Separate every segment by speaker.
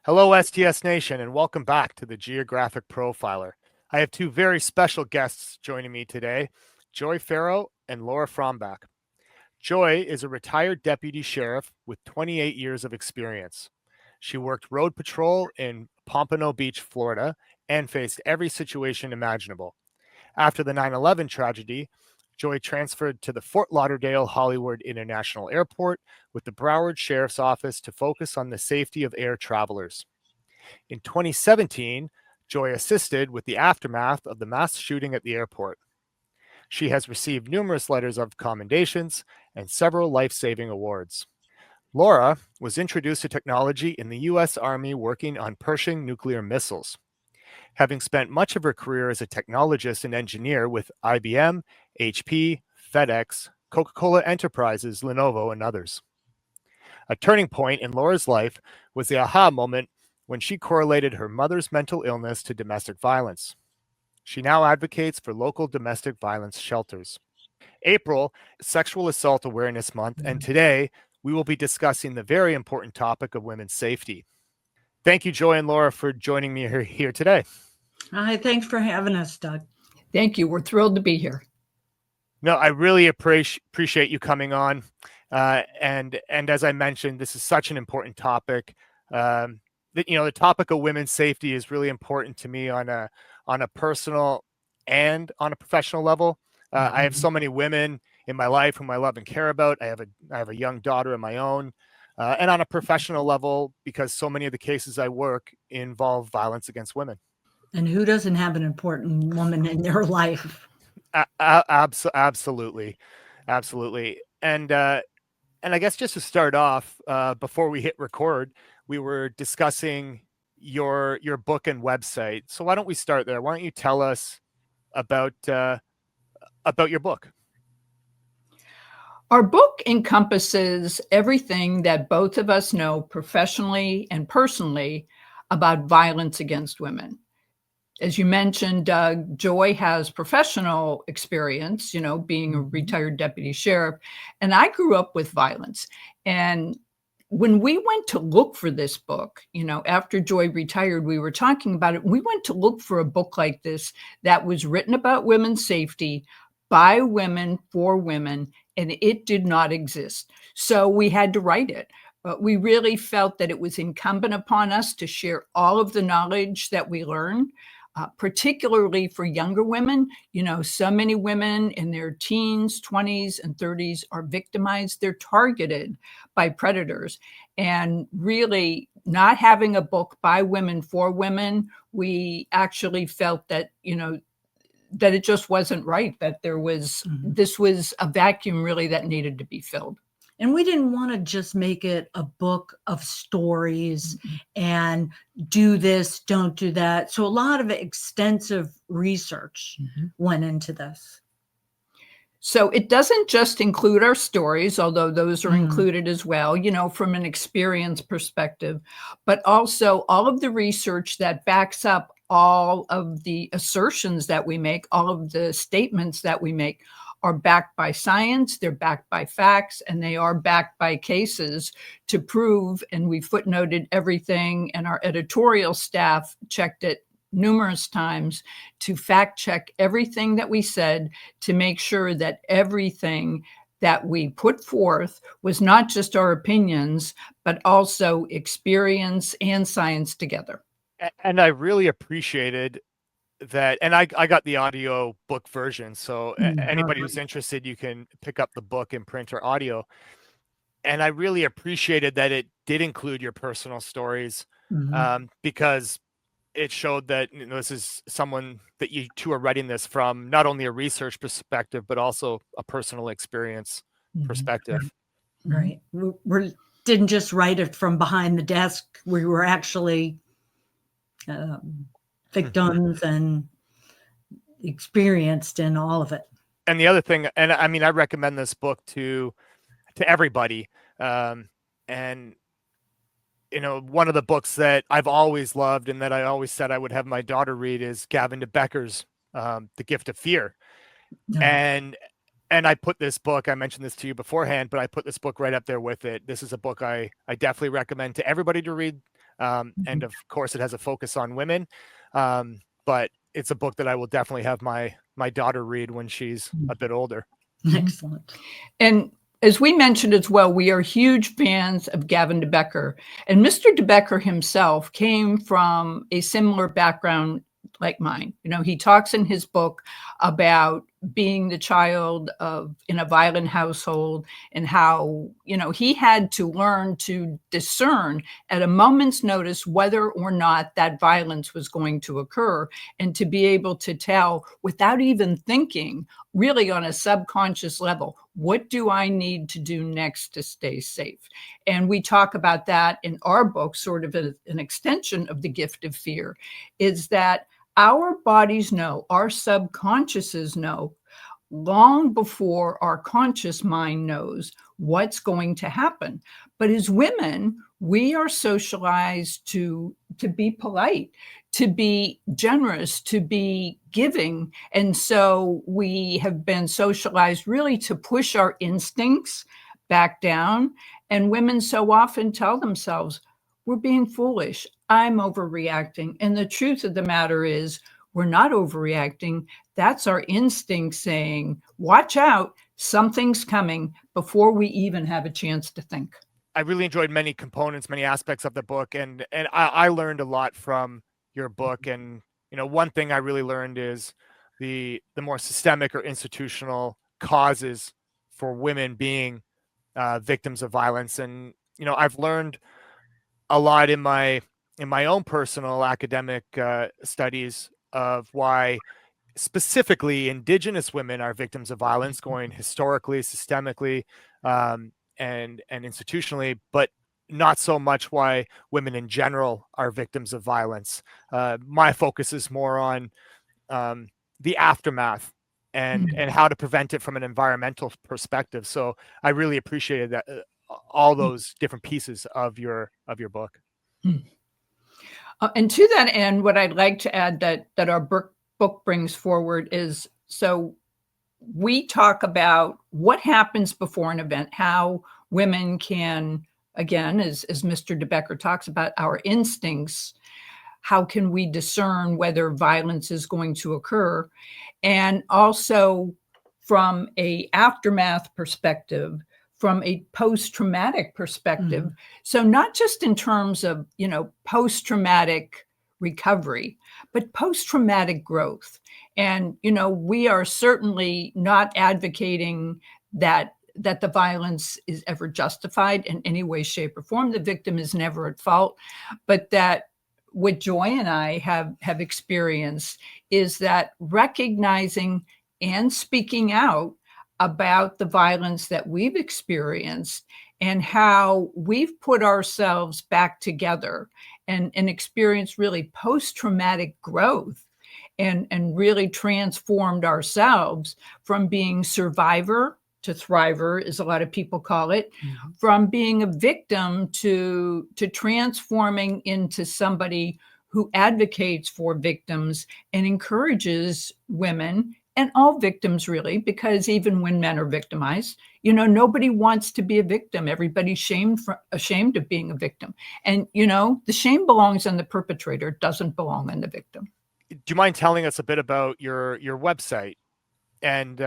Speaker 1: Hello, STS Nation, and welcome back to the Geographic Profiler. I have two very special guests joining me today, Joy Farrow and Laura Frombach. Joy is a retired deputy sheriff with 28 years of experience. She worked road patrol in Pompano Beach, Florida, and faced every situation imaginable. After the 9/11 tragedy, Joy transferred to the Fort Lauderdale Hollywood International Airport with the Broward Sheriff's Office to focus on the safety of air travelers. In 2017, Joy assisted with the aftermath of the mass shooting at the airport. She has received numerous letters of commendations and several life-saving awards. Laura was introduced to technology in the U.S. Army working on Pershing nuclear missiles. Having spent much of her career as a technologist and engineer with IBM, HP, FedEx, Coca-Cola Enterprises, Lenovo, and others. A turning point in Laura's life was the aha moment when she correlated her mother's mental illness to domestic violence. She now advocates for local domestic violence shelters. April is Sexual Assault Awareness Month, and today we will be discussing the very important topic of women's safety. Thank you, Joy and Laura, for joining me here today.
Speaker 2: Hi, thanks for having us, Doug.
Speaker 3: Thank you. We're thrilled to be here.
Speaker 1: No, I really appreciate you coming on. And as I mentioned, this is such an important topic. The topic of women's safety is really important to me on a personal and on a professional level. I have so many women in my life whom I love and care about. I have a young daughter of my own. And on a professional level, because so many of the cases I work involve violence against women.
Speaker 2: And who doesn't have an important woman in their life?
Speaker 1: Absolutely. And I guess just to start off, before we hit record, we were discussing your book and website. So why don't we start there? Why don't you tell us about your book?
Speaker 3: Our book encompasses everything that both of us know professionally and personally about violence against women. As you mentioned, Doug, Joy has professional experience, being a retired deputy sheriff, and I grew up with violence. And when we went to look for this book, after Joy retired, we were talking about it. We went to look for a book like this that was written about women's safety by women for women, and it did not exist. So we had to write it. But we really felt that it was incumbent upon us to share all of the knowledge that we learned, particularly for younger women. So many women in their teens, 20s, and 30s are victimized. They're targeted by predators. And really, not having a book by women for women, we actually felt that, that it just wasn't right, that there was, this was a vacuum really that needed to be filled.
Speaker 2: And we didn't want to just make it a book of stories and do this, don't do that. So a lot of extensive research went into this.
Speaker 3: So it doesn't just include our stories, although those are included as well, from an experience perspective, but also all of the research that backs up all of the assertions that we make, all of the statements that we make are backed by science, they're backed by facts, and they are backed by cases to prove, and we footnoted everything, and our editorial staff checked it numerous times to fact check everything that we said to make sure that everything that we put forth was not just our opinions, but also experience and science together.
Speaker 1: And I really appreciated that. And I got the audio book version. So anybody who's interested, you can pick up the book in print or audio. And I really appreciated that it did include your personal stories, because it showed that this is someone that you two are writing this from not only a research perspective, but also a personal experience perspective.
Speaker 2: Right. We didn't just write it from behind the desk. We were actually victims and experienced in all of it.
Speaker 1: And the other thing, and I mean, I recommend this book to everybody. And one of the books that I've always loved and that I always said I would have my daughter read is Gavin de Becker's The Gift of Fear. And I put this book, I mentioned this to you beforehand, but I put this book right up there with it. This is a book I definitely recommend to everybody to read. And of course, it has a focus on women. But it's a book that I will definitely have my daughter read when she's a bit older.
Speaker 2: Excellent.
Speaker 3: And as we mentioned as well, we are huge fans of Gavin de Becker. And Mr. de Becker himself came from a similar background like mine. He talks in his book about being the child in a violent household and how, he had to learn to discern at a moment's notice whether or not that violence was going to occur, and to be able to tell without even thinking, really on a subconscious level, what do I need to do next to stay safe? And we talk about that in our book, sort of an extension of The Gift of Fear, is that our bodies know, our subconsciouses know, long before our conscious mind knows what's going to happen. But as women, we are socialized to be polite, to be generous, to be giving. And so we have been socialized really to push our instincts back down. And women so often tell themselves, we're being foolish. I'm overreacting. And the truth of the matter is, we're not overreacting. That's our instinct saying, watch out, something's coming, before we even have a chance to think.
Speaker 1: I really enjoyed many components, many aspects of the book. And I learned a lot from your book. And, one thing I really learned is the more systemic or institutional causes for women being victims of violence. And, I've learned a lot in my own personal academic studies of why specifically Indigenous women are victims of violence, going historically, systemically, and institutionally, but not so much why women in general are victims of violence. My focus is more on the aftermath and how to prevent it from an environmental perspective. So I really appreciated that. All those different pieces of your book.
Speaker 3: And to that end, what I'd like to add that our book brings forward is, so we talk about what happens before an event, how women can, again, as Mr. de Becker talks about, our instincts, how can we discern whether violence is going to occur? And also from a aftermath perspective, from a post-traumatic perspective. So not just in terms of, post-traumatic recovery, but post-traumatic growth. And, we are certainly not advocating that the violence is ever justified in any way, shape, or form. The victim is never at fault, but that what Joy and I have experienced is that recognizing and speaking out about the violence that we've experienced and how we've put ourselves back together and experienced really post-traumatic growth and really transformed ourselves from being survivor to thriver, as a lot of people call it, from being a victim to transforming into somebody who advocates for victims and encourages women and all victims, really, because even when men are victimized, nobody wants to be a victim. Everybody's ashamed of being a victim. And, the shame belongs on the perpetrator. It doesn't belong on the victim.
Speaker 1: Do you mind telling us a bit about your website and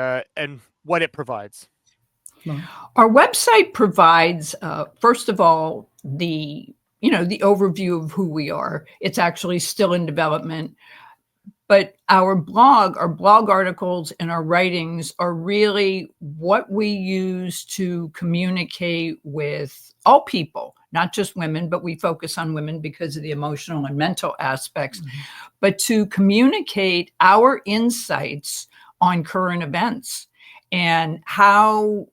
Speaker 1: what it provides?
Speaker 3: Our website provides, first of all, the overview of who we are. It's actually still in development. But our blog articles and our writings are really what we use to communicate with all people, not just women, but we focus on women because of the emotional and mental aspects, but to communicate our insights on current events and how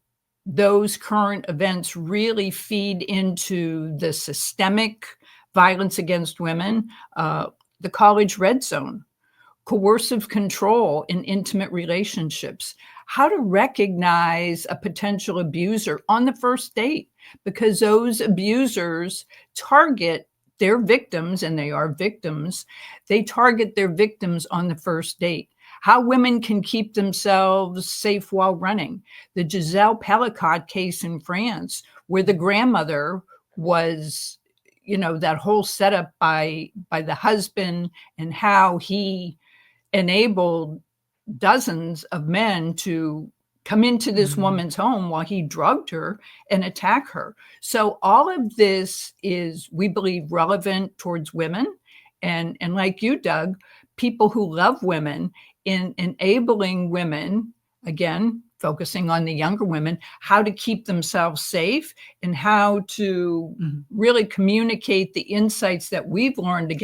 Speaker 3: those current events really feed into the systemic violence against women, the college red zone, coercive control in intimate relationships, how to recognize a potential abuser on the first date, because those abusers target their victims, and they are victims. They target their victims on the first date. How women can keep themselves safe while running. The Giselle Pellicot case in France, where the grandmother was, that whole setup by the husband, and how he enabled dozens of men to come into this woman's home while he drugged her and attack her. So all of this is, we believe, relevant towards women. And like you, Doug, people who love women, in enabling women, again, focusing on the younger women, how to keep themselves safe and how to really communicate the insights that we've learned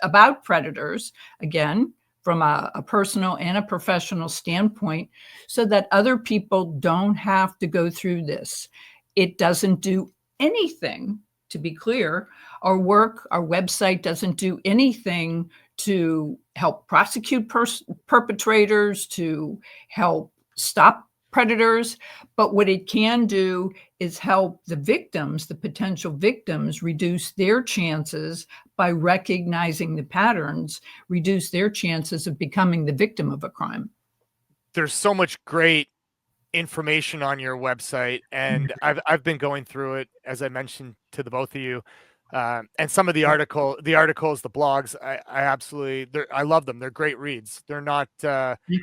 Speaker 3: about predators, again, from a personal and a professional standpoint, so that other people don't have to go through this. It doesn't do anything, to be clear. Our website doesn't do anything to help prosecute perpetrators, to help stop predators. But what it can do is help the victims, the potential victims, reduce their chances by recognizing the patterns, reduce their chances of becoming the victim of a crime.
Speaker 1: There's so much great information on your website, and I've been going through it, as I mentioned to the both of you. And some of the articles, the blogs, I absolutely, I love them. They're great reads. They're not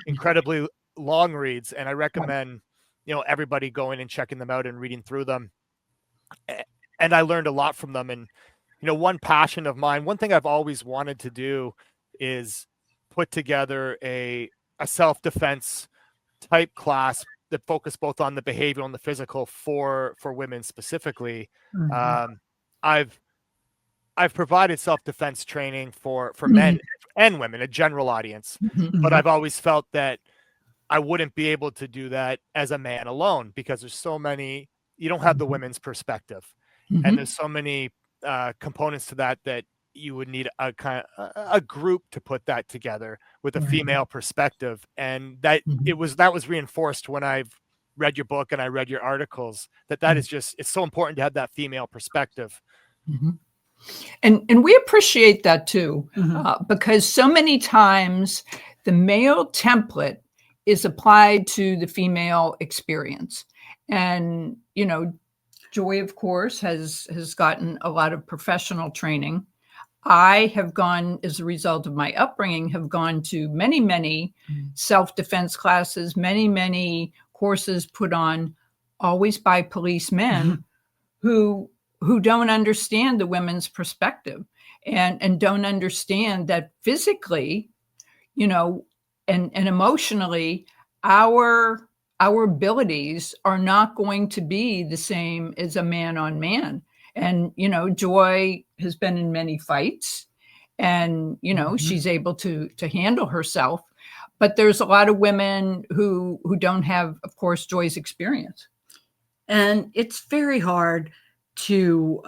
Speaker 1: incredibly long reads, and I recommend everybody going and checking them out and reading through them. And I learned a lot from them. And one passion of mine, one thing I've always wanted to do, is put together a self-defense type class that focus both on the behavioral and the physical for women specifically. I've provided self-defense training for men and women, a general audience, but I've always felt that I wouldn't be able to do that as a man alone, because there's so many, you don't have the women's perspective, and there's so many components to that you would need a group to put that together with a female perspective. And that was reinforced when I've read your book and I read your articles, that is just, it's so important to have that female perspective.
Speaker 3: And we appreciate that too, because so many times the male template is applied to the female experience. And, Joy, of course, has gotten a lot of professional training. I have gone, as a result of my upbringing, have gone to many, many self-defense classes, many, many courses put on always by policemen who don't understand the women's perspective, and don't understand that physically, and emotionally, our abilities are not going to be the same as a man on man. And, Joy has been in many fights, and, she's able to handle herself. But there's a lot of women who don't have, of course, Joy's experience.
Speaker 2: And it's very hard to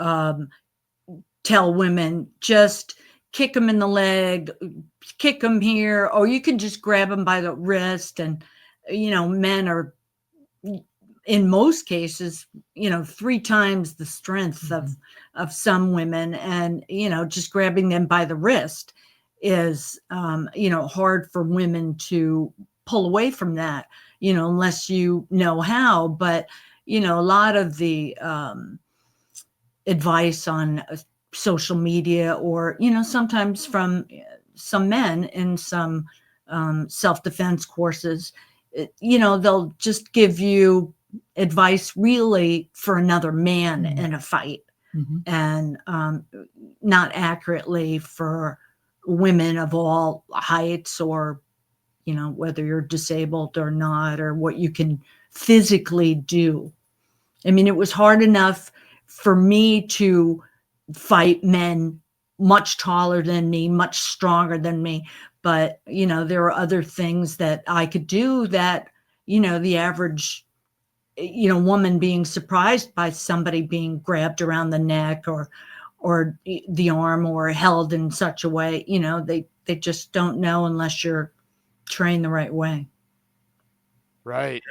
Speaker 2: tell women, just kick them in the leg, kick them here, or you can just grab them by the wrist. And, men are, in most cases, 3 times the strength of some women. And, just grabbing them by the wrist is, hard for women to pull away from that, unless you know how. But, a lot of the advice on social media, or, sometimes from some men in some self-defense courses, they'll just give you advice really for another man in a fight, and not accurately for women of all heights, or, whether you're disabled or not, or what you can physically do. I mean, it was hard enough for me to fight men much taller than me, much stronger than me. But, there were other things that I could do that, the average, woman being surprised by somebody being grabbed around the neck or the arm, or held in such a way, they just don't know unless you're trained the right way.
Speaker 1: Right.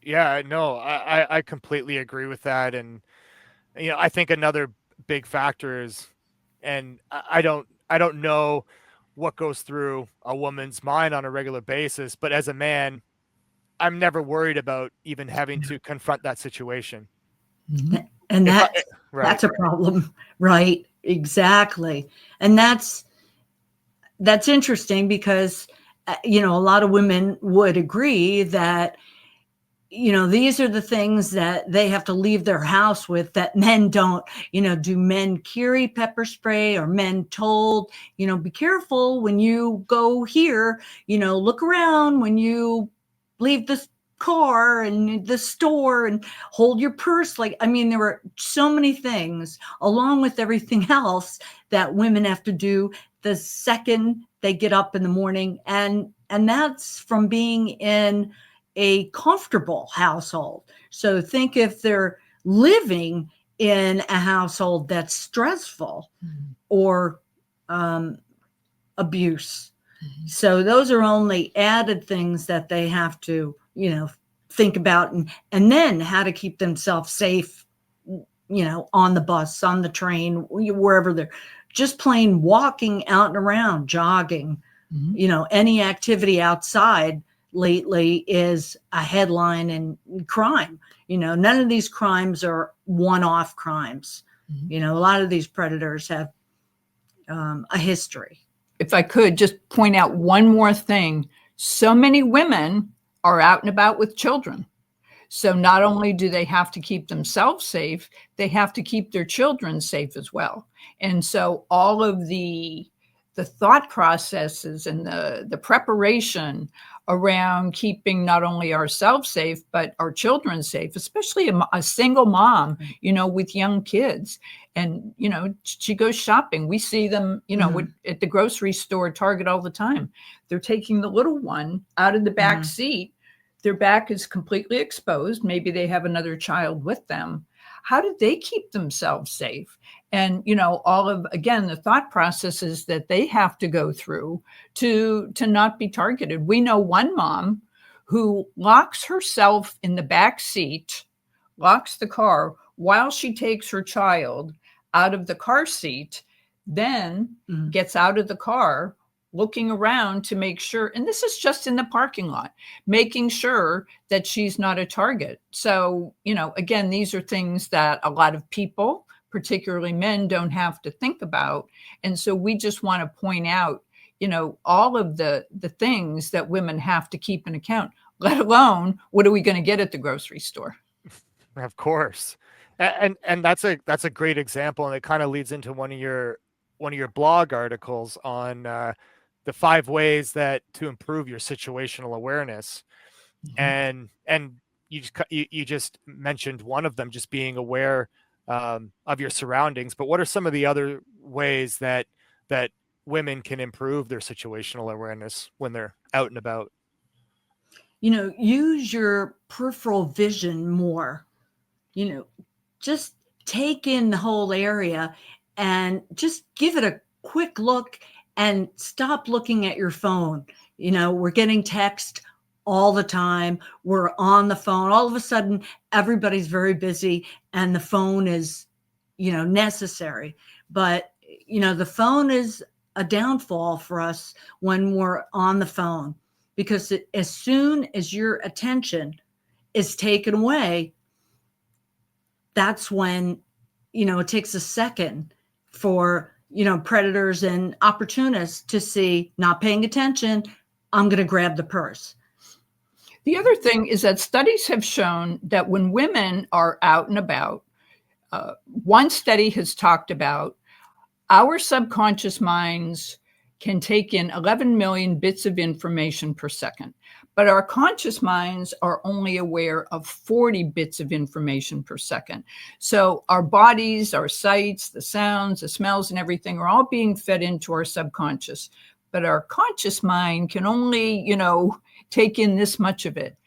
Speaker 1: Yeah, no, I completely agree with that. And, I think another big factor is, and I don't know what goes through a woman's mind on a regular basis, but as a man, I'm never worried about even having to confront that situation.
Speaker 2: And
Speaker 1: If I, right.
Speaker 2: that's a problem, right? Exactly. And that's interesting because, a lot of women would agree that, these are the things that they have to leave their house with that men don't. Do men carry pepper spray? Or men told, be careful when you go here, look around when you leave the car and the store, and hold your purse. Like, I mean, there were so many things along with everything else that women have to do the second they get up in the morning. And that's from being in a comfortable household. So think if they're living in a household that's stressful or abuse. So those are only added things that they have to, think about, and then how to keep themselves safe, on the bus, on the train, wherever they're just plain walking out and around, jogging, any activity outside lately is a headline in crime. None of these crimes are one-off crimes. A lot of these predators have a history.
Speaker 3: If I could just point out one more thing, so many women are out and about with children. So not only do they have to keep themselves safe, they have to keep their children safe as well. And so all of the thought processes and the preparation around keeping not only ourselves safe, but our children safe, especially a single mom, with young kids. And, she goes shopping. We see them, at the grocery store, Target, all the time. They're taking the little one out of the back seat. Their back is completely exposed. Maybe they have another child with them. How do they keep themselves safe? And, all of, again, the thought processes that they have to go through to not be targeted. We know one mom who locks herself in the back seat, locks the car while she takes her child out of the car seat, then gets out of the car, looking around to make sure, and this is just in the parking lot, making sure that she's not a target. So, again, these are things that a lot of people, particularly men, don't have to think about. And so we just want to point out, all of the things that women have to keep in account, let alone what are we going to get at the grocery store?
Speaker 1: Of course. And that's a great example. And it kind of leads into one of your blog articles on the 5 ways that to improve your situational awareness. And you just mentioned one of them, just being aware of your surroundings. But what are some of the other ways that women can improve their situational awareness when they're out and about?
Speaker 2: Use your peripheral vision more. Just take in the whole area and just give it a quick look and stop looking at your phone. We're getting text all the time. We're on the phone. All of a sudden, everybody's very busy and the phone is, necessary. But, the phone is a downfall for us when we're on the phone, because as soon as your attention is taken away, that's when, it takes a second for, predators and opportunists to see, not paying attention, I'm going to grab the purse.
Speaker 3: The other thing is that studies have shown that when women are out and about, one study has talked about our subconscious minds can take in 11 million bits of information per second, but our conscious minds are only aware of 40 bits of information per second. So our bodies, our sights, the sounds, the smells, and everything are all being fed into our subconscious, but our conscious mind can only, take in this much of it.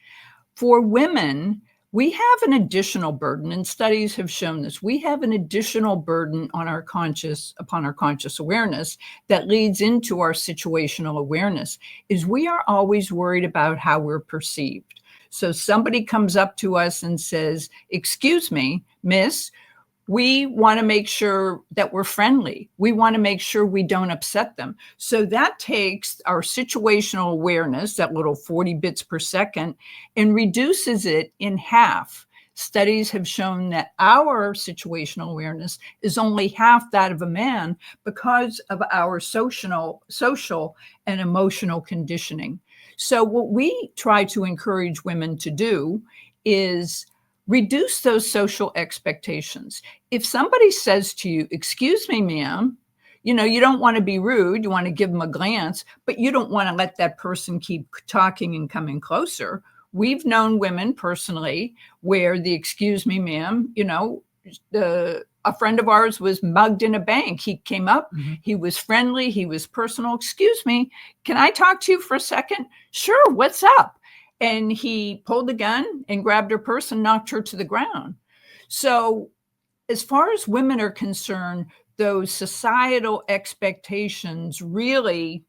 Speaker 3: For women, we have an additional burden, and studies have shown this. We have an additional burden upon our conscious awareness that leads into our situational awareness, is we are always worried about how we're perceived. So somebody comes up to us and says, "Excuse me, miss, we want to make sure that we're friendly. We want to make sure we don't upset them." So that takes our situational awareness, that little 40 bits per second, and reduces it in half. Studies have shown that our situational awareness is only half that of a man because of our social and emotional conditioning. So what we try to encourage women to do is reduce those social expectations. If somebody says to you, "Excuse me, ma'am," you don't want to be rude. You want to give them a glance, but you don't want to let that person keep talking and coming closer. We've known women personally where the "excuse me, ma'am," a friend of ours was mugged in a bank. He came up, he was friendly, he was personal. "Excuse me, can I talk to you for a second?" "Sure, what's up?" And he pulled a gun and grabbed her purse and knocked her to the ground. So as far as women are concerned, those societal expectations really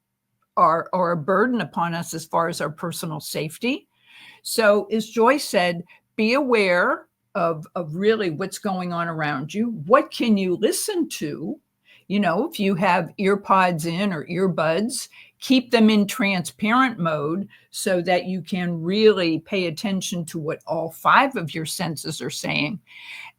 Speaker 3: are a burden upon us as far as our personal safety. So as Joy said, be aware of really what's going on around you. What can you listen to? If you have ear pods in or earbuds, keep them in transparent mode so that you can really pay attention to what all 5 of your senses are saying,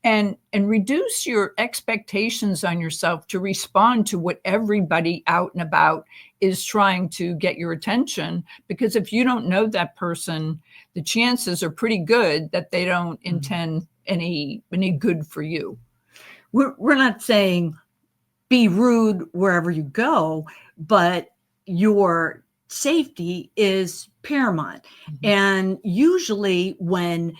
Speaker 3: and reduce your expectations on yourself to respond to what everybody out and about is trying to get your attention. Because if you don't know that person, the chances are pretty good that they don't intend any good for you.
Speaker 2: We're not saying be rude wherever you go, but your safety is paramount. And usually when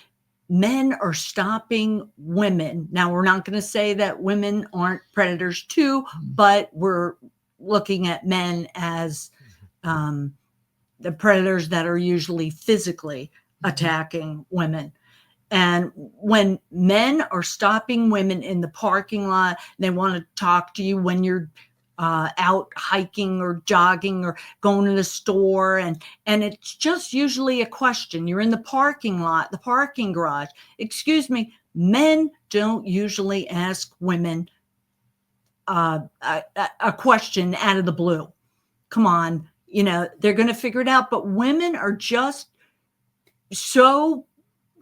Speaker 2: men are stopping women, now we're not going to say that women aren't predators too, but we're looking at men as the predators that are usually physically attacking women. And when men are stopping women in the parking lot, they want to talk to you when you're out hiking or jogging or going to the store. And it's just usually a question. You're in the parking lot, the parking garage. "Excuse me." Men don't usually ask women a question out of the blue. Come on, they're going to figure it out. But women are just so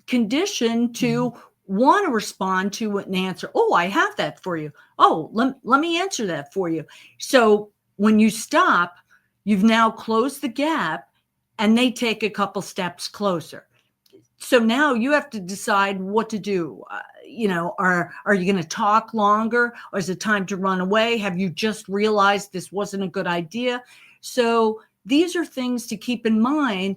Speaker 2: conditioned to want to respond to an answer. "Oh, I have that for you. Oh, let me answer that for you." So when you stop, you've now closed the gap and they take a couple steps closer. So now you have to decide what to do. Are you going to talk longer, or is it time to run away? Have you just realized this wasn't a good idea? So these are things to keep in mind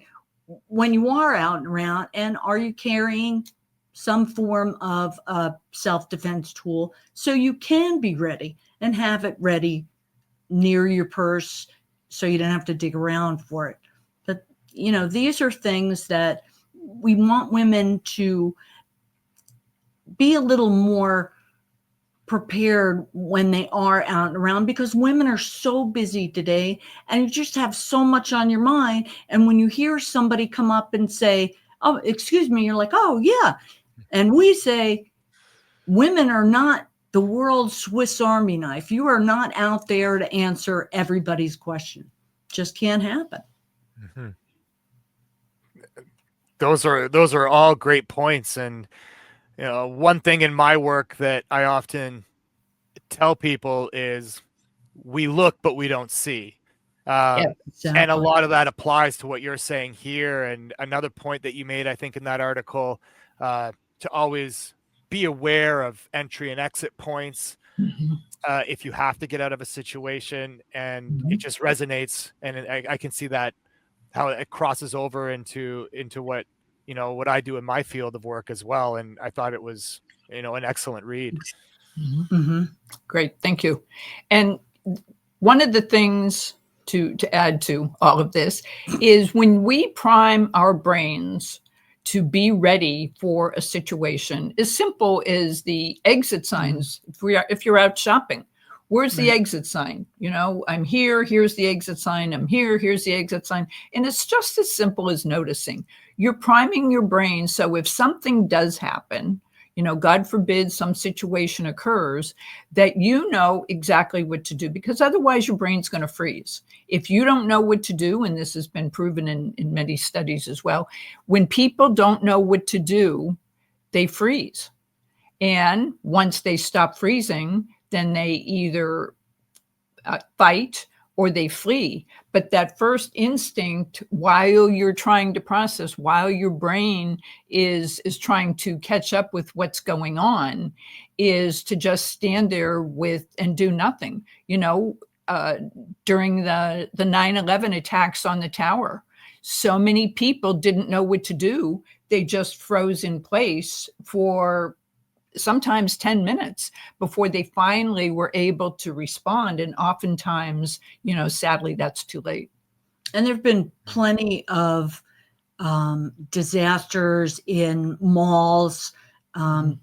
Speaker 2: when you are out and around. And are you carrying some form of a self-defense tool so you can be ready and have it ready near your purse so you don't have to dig around for it? But, these are things that we want women to be a little more prepared when they are out and around, because women are so busy today and you just have so much on your mind. And when you hear somebody come up and say, "Oh, excuse me," you're like, "Oh, yeah." And we say, women are not the world's Swiss Army knife. You are not out there to answer everybody's question. Just can't happen.
Speaker 1: Those are all great points. And one thing in my work that I often tell people is we look, but we don't see.
Speaker 2: Exactly.
Speaker 1: And a lot of that applies to what you're saying here. And another point that you made, I think, in that article, to always be aware of entry and exit points. if you have to get out of a situation, and it just resonates. And I can see that how it crosses over into what, what I do in my field of work as well. And I thought it was, an excellent read.
Speaker 3: Great. Thank you. And one of the things to add to all of this is when we prime our brains to be ready for a situation, as simple as the exit signs. If you're out shopping, where's the exit sign? I'm here, here's the exit sign. I'm here, here's the exit sign. And it's just as simple as noticing. You're priming your brain. So if something does happen, God forbid some situation occurs, that you know exactly what to do, because otherwise your brain's going to freeze. If you don't know what to do, and this has been proven in many studies as well, when people don't know what to do, they freeze. And once they stop freezing, then they either fight or they flee. But that first instinct, while you're trying to process, while your brain is trying to catch up with what's going on, is to just stand there and do nothing. During the 9/11 attacks on the tower, so many people didn't know what to do. They just froze in place for sometimes 10 minutes before they finally were able to respond. And oftentimes, sadly, that's too late.
Speaker 2: And there've been plenty of disasters in malls,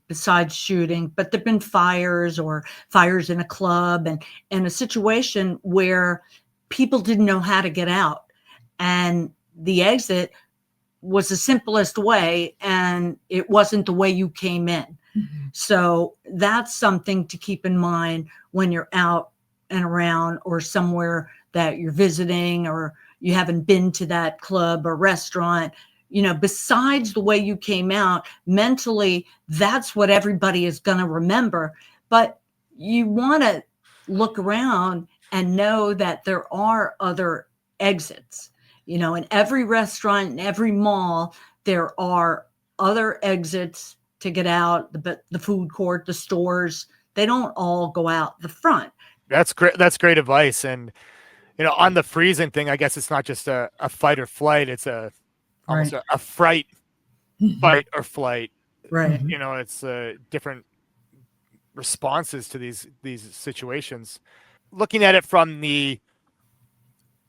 Speaker 2: besides shooting, but there've been fires or fires in a club, and a situation where people didn't know how to get out. And the exit was the simplest way, and it wasn't the way you came in. So that's something to keep in mind when you're out and around, or somewhere that you're visiting, or you haven't been to that club or restaurant. Besides the way you came out mentally, that's what everybody is going to remember. But you want to look around and know that there are other exits. In every restaurant, in every mall, there are other exits to get out, the food court, the stores. They don't all go out the front.
Speaker 1: That's great. That's great advice. And, on the freezing thing, I guess it's not just a fight or flight. It's almost a fright, fight or flight.
Speaker 2: Right.
Speaker 1: It's different responses to these situations. Looking at it from the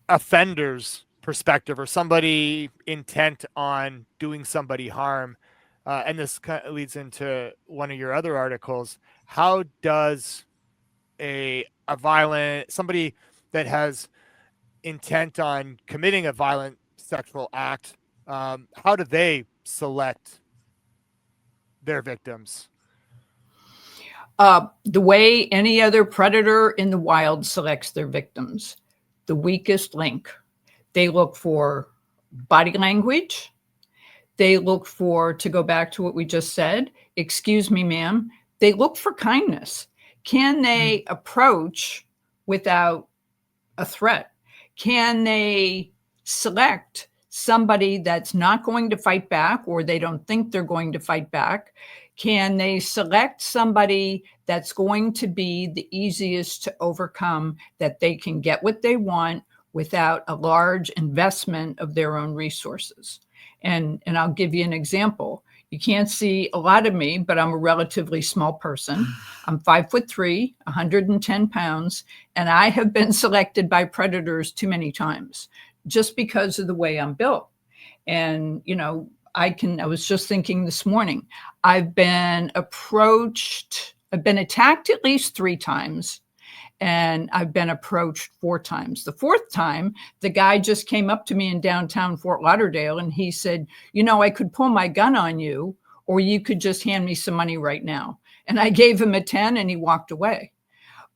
Speaker 1: offender's perspective, or somebody intent on doing somebody harm, and this kind of leads into one of your other articles. How does somebody that has intent on committing a violent sexual act, how do they select their victims?
Speaker 3: The way any other predator in the wild selects their victims, the weakest link. They look for body language. They look for, to go back to what we just said, excuse me, ma'am, they look for kindness. Can they approach without a threat? Can they select somebody that's not going to fight back, or they don't think they're going to fight back? Can they select somebody that's going to be the easiest to overcome, that they can get what they want without a large investment of their own resources? And I'll give you an example. You can't see a lot of me, but I'm a relatively small person. I'm 5'3", 110 pounds, and I have been selected by predators too many times just because of the way I'm built. And, I was just thinking this morning, I've been attacked at least 3 times. And I've been approached 4 times. The 4th time, the guy just came up to me in downtown Fort Lauderdale, and he said, I could pull my gun on you, or you could just hand me some money right now. And I gave him a 10 and he walked away.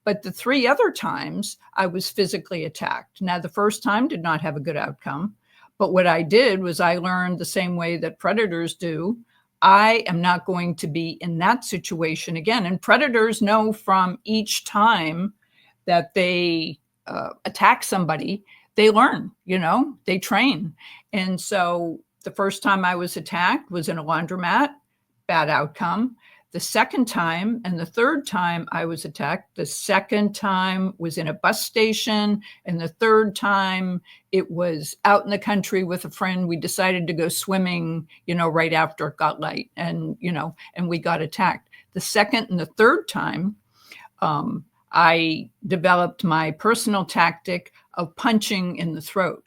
Speaker 3: But the 3 other times, I was physically attacked. Now, the first time did not have a good outcome. But what I did was I learned the same way that predators do. I am not going to be in that situation again. And predators know from each time that they attack somebody, they learn, they train. And so the first time I was attacked was in a laundromat, bad outcome. The second time and the third time I was attacked, the second time was in a bus station, and the third time it was out in the country with a friend. We decided to go swimming, right after it got light, and we got attacked. The second and the third time, I developed my personal tactic of punching in the throat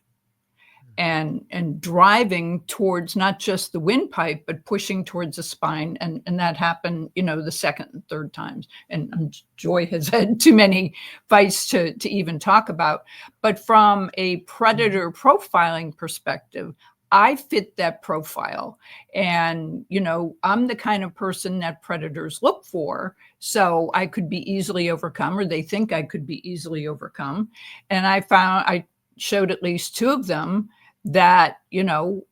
Speaker 3: and driving towards not just the windpipe, but pushing towards the spine. And that happened, the second and third times. And Joy has had too many fights to even talk about. But from a predator profiling perspective, I fit that profile. And, I'm the kind of person that predators look for. So I could be easily overcome, or they think I could be easily overcome. And I showed at least two of them that,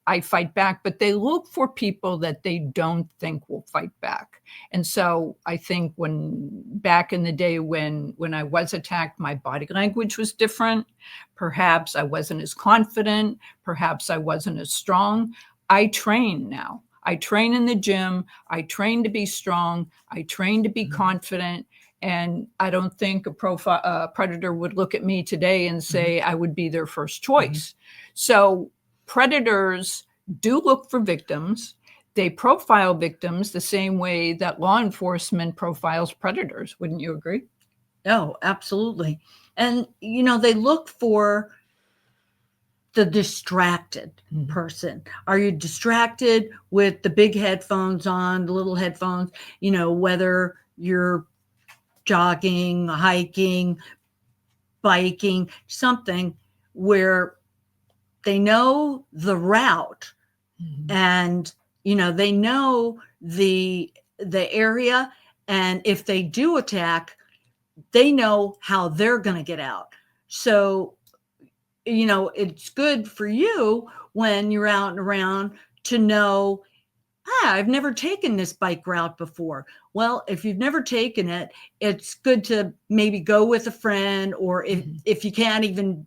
Speaker 3: I fight back, but they look for people that they don't think will fight back. And so I think back in the day when I was attacked, my body language was different. Perhaps I wasn't as confident. Perhaps I wasn't as strong. I train now. I train in the gym. I train to be strong. I train to be confident. And I don't think a predator would look at me today and say I would be their first choice. So predators do look for victims. They profile victims the same way that law enforcement profiles predators. Wouldn't you agree?
Speaker 2: Oh, absolutely. And, they look for the distracted person. Are you distracted with the big headphones on, the little headphones, whether you're jogging, hiking, biking, something where they know the route and, they know the area. And if they do attack, they know how they're going to get out. So, it's good for you when you're out and around to know, I've never taken this bike route before. Well, if you've never taken it, it's good to maybe go with a friend, or if you can't even,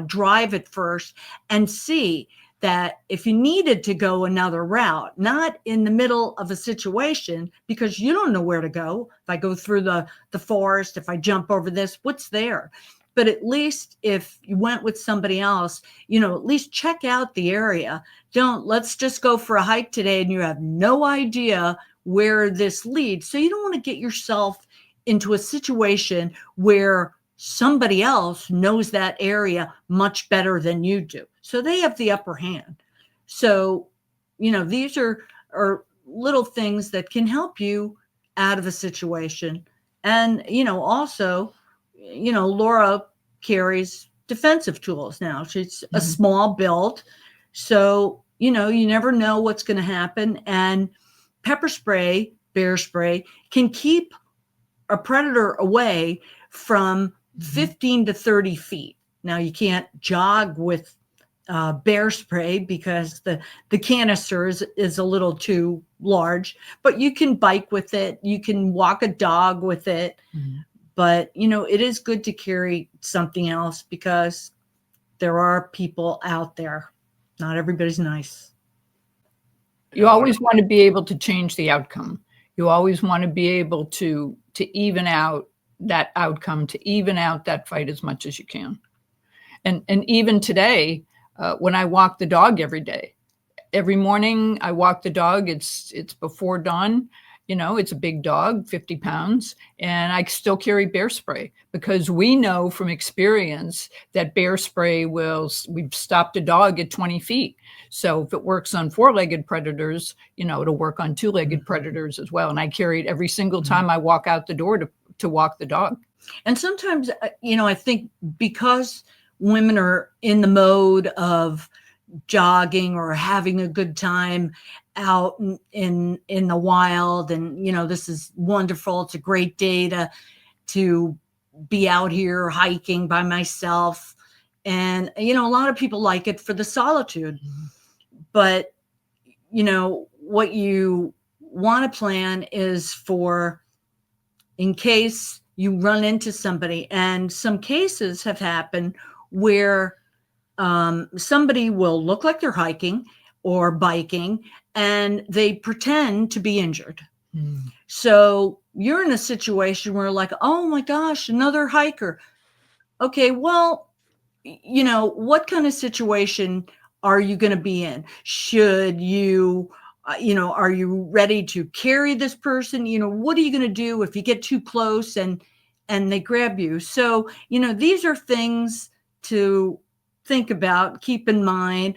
Speaker 2: drive it first, and see that if you needed to go another route, not in the middle of a situation, because you don't know where to go. If I go through the forest, if I jump over this, what's there? But at least if you went with somebody else, at least check out the area. Let's just go for a hike today and you have no idea where this leads. So you don't want to get yourself into a situation where somebody else knows that area much better than you do. So they have the upper hand. So, these are little things that can help you out of a situation. And, also, Laura carries defensive tools now. She's a small build. So, you never know what's going to happen. And pepper spray, bear spray, can keep a predator away from 15 to 30 feet. Now, you can't jog with bear spray because the canister is a little too large, but you can bike with it. You can walk a dog with it. But, it is good to carry something else because there are people out there. Not everybody's nice.
Speaker 3: You always want to be able to change the outcome. You always want to be able to even out that outcome, to even out that fight as much as you can. And even today, when I walk the dog every day, every morning I walk the dog, it's before dawn. It's a big dog, 50 pounds, and I still carry bear spray because we know from experience that bear spray we've stopped a dog at 20 feet. So if it works on four-legged predators, it'll work on two-legged predators as well. And I carry it every single time I walk out the door to walk the dog.
Speaker 2: And sometimes, I think because women are in the mode of jogging or having a good time out in the wild, and this is wonderful, it's a great day to be out here hiking by myself, and a lot of people like it for the solitude. But what you want to plan is for in case you run into somebody. And some cases have happened where somebody will look like they're hiking or biking and they pretend to be injured. So you're in a situation where like, oh my gosh, another hiker. Okay, well, what kind of situation are you going to be in? Should you, are you ready to carry this person? What are you going to do if you get too close and they grab you? So, these are things to think about, keep in mind.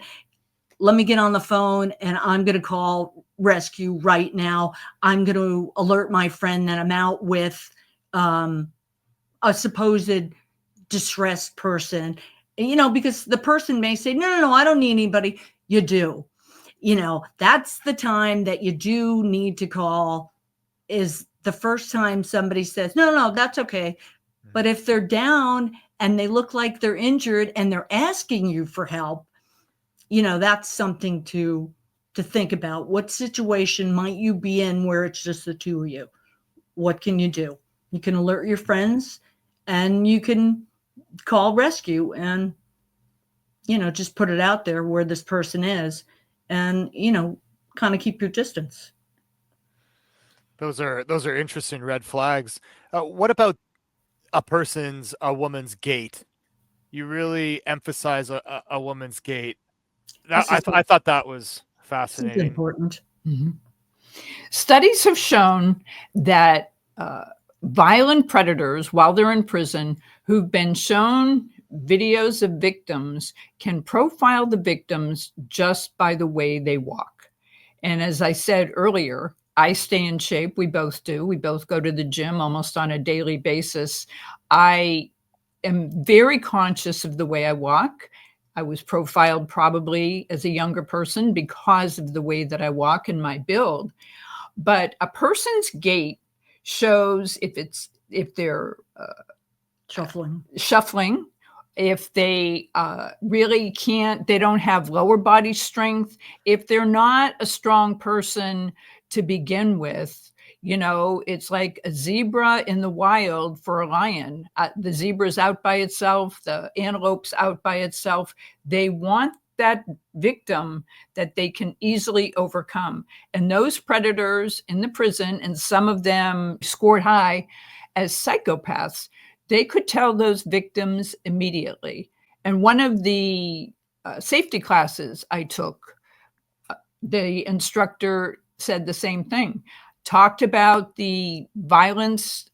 Speaker 2: Let me get on the phone and I'm going to call rescue right now. I'm going to alert my friend that I'm out with a supposed distressed person, because the person may say, no, I don't need anybody. You do. That's the time that you do need to call, is the first time somebody says, no, that's okay. But if they're down and they look like they're injured and they're asking you for help, that's something to think about. What situation might you be in where it's just the two of you? What can you do? You can alert your friends and you can call rescue and, just put it out there where this person is and, kind of keep your distance.
Speaker 1: Those are interesting red flags. What about a woman's gait? You really emphasize a woman's gait. I thought that was fascinating.
Speaker 2: It's important.
Speaker 3: Studies have shown that violent predators, while they're in prison, who've been shown videos of victims, can profile the victims just by the way they walk. And as I said earlier, I stay in shape. We both do. We both go to the gym almost on a daily basis. I am very conscious of the way I walk. I was profiled probably as a younger person because of the way that I walk and my build. But a person's gait shows if they're shuffling, if they really can't, they don't have lower body strength, if they're not a strong person to begin with. It's like a zebra in the wild for a lion. The zebra's out by itself, the antelope's out by itself. They want that victim that they can easily overcome. And those predators in the prison, and some of them scored high as psychopaths, they could tell those victims immediately. And one of the safety classes I took, the instructor said the same thing, talked about the violence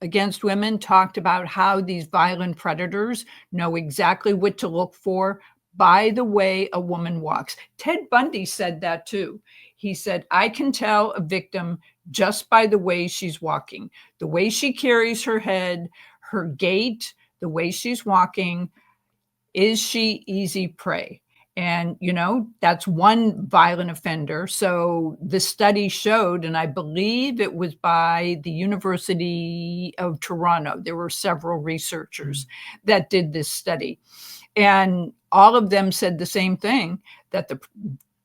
Speaker 3: against women, talked about how these violent predators know exactly what to look for by the way a woman walks. Ted Bundy said that too. He said, I can tell a victim just by the way she's walking, the way she carries her head, her gait, the way she's walking. Is she easy prey? And, that's one violent offender. So the study showed, and I believe it was by the University of Toronto, there were several researchers that did this study. And all of them said the same thing, that the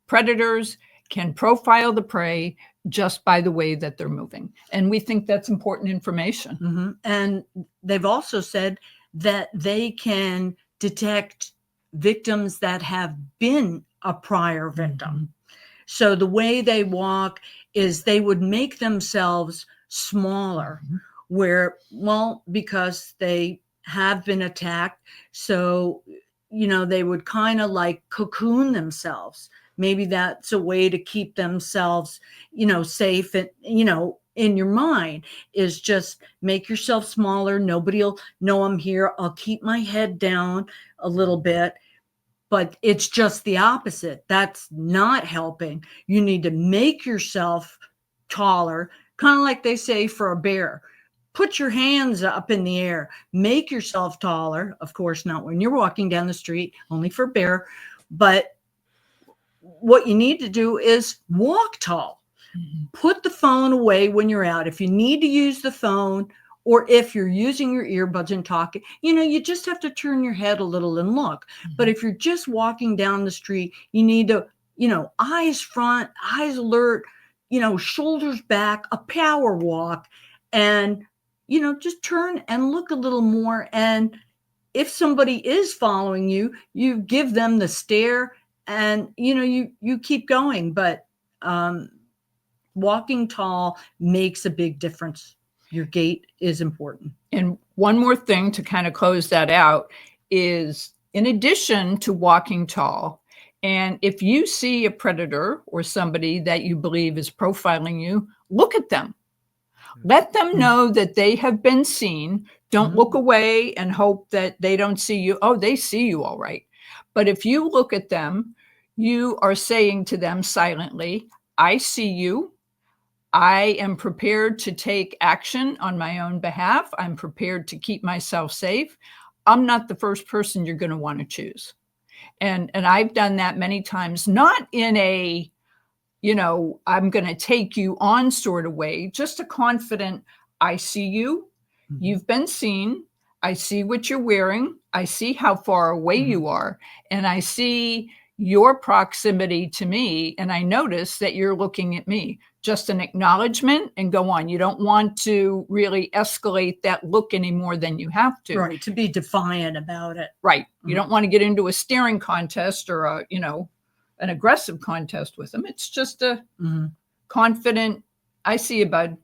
Speaker 3: predators can profile the prey just by the way that they're moving. And we think that's important information.
Speaker 2: Mm-hmm. And they've also said that they can detect victims that have been a prior victim. Mm-hmm. So the way they walk is they would make themselves smaller, because they have been attacked. So, they would kind of like cocoon themselves. Maybe that's a way to keep themselves, safe. And, in your mind is just make yourself smaller. Nobody will know I'm here. I'll keep my head down a little bit. But it's just the opposite. That's not helping. You need to make yourself taller, kind of like they say for a bear. Put your hands up in the air. Make yourself taller. Of course, not when you're walking down the street, only for bear. But what you need to do is walk tall. Mm-hmm. Put the phone away when you're out. If you need to use the phone, or if you're using your earbuds and talking, you just have to turn your head a little and look. Mm-hmm. But if you're just walking down the street, you need to, eyes front, eyes alert, shoulders back, a power walk, and, just turn and look a little more. And if somebody is following you, you give them the stare and, you keep going. But walking tall makes a big difference. Your gait is important.
Speaker 3: And one more thing to kind of close that out is, in addition to walking tall, and if you see a predator or somebody that you believe is profiling you, look at them. Let them know that they have been seen. Don't look away and hope that they don't see you. Oh, they see you all right. But if you look at them, you are saying to them silently, I see you. I am prepared to take action on my own behalf. I'm prepared to keep myself safe. I'm not the first person you're going to want to choose. And I've done that many times, not in a, I'm going to take you on sort of way, just a confident, I see you. You've been seen. I see what you're wearing. I see how far away you are. And I see your proximity to me. And I notice that you're looking at me. Just an acknowledgement and go on. You don't want to really escalate that look any more than you have to.
Speaker 2: Right. To be defiant about it.
Speaker 3: Right. You don't want to get into a staring contest or an aggressive contest with them. It's just a confident, I see you, bud,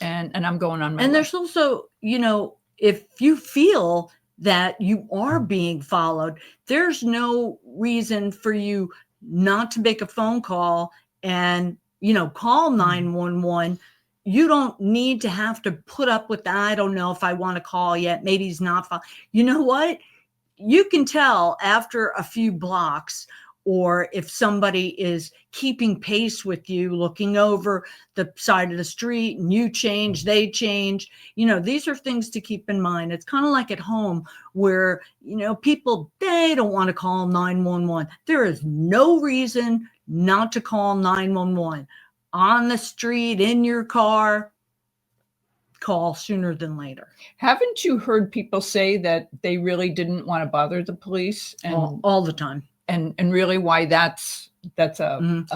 Speaker 3: and I'm going on my way.
Speaker 2: There's also, if you feel that you are being followed, there's no reason for you not to make a phone call and call 911. You don't need to have to put up with that. I don't know if I want to call yet. Maybe he's not. You know what? You can tell after a few blocks, or if somebody is keeping pace with you, looking over the side of the street, and you change, they change. These are things to keep in mind. It's kind of like at home where, people, they don't want to call 911. There is no reason not to call 911. On the street, in your car, call sooner than later.
Speaker 3: Haven't you heard people say that they really didn't want to bother the police? And
Speaker 2: all the time.
Speaker 3: And really why that's a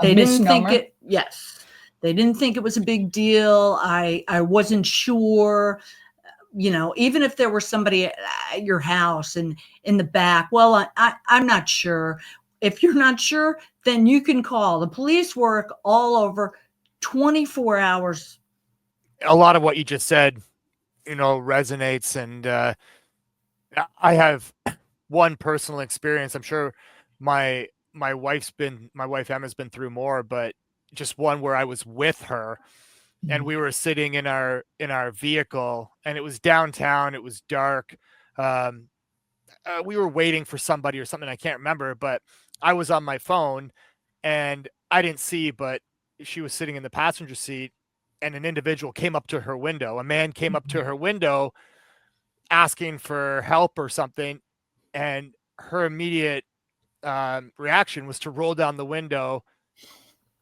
Speaker 2: they didn't think
Speaker 3: misnomer?
Speaker 2: it. Yes. They didn't think it was a big deal. I wasn't sure, even if there was somebody at your house and in the back. Well, I'm not sure. If you're not sure, then you can call. The police work all over 24 hours.
Speaker 1: A lot of what you just said, resonates. And I have one personal experience. I'm sure my wife Emma's been through more, but just one where I was with her and we were sitting in our vehicle, and it was downtown. It was dark. We were waiting for somebody or something. I can't remember, but I was on my phone and I didn't see, but she was sitting in the passenger seat, and an individual came up to her window. A man came up to her window asking for help or something. And her immediate reaction was to roll down the window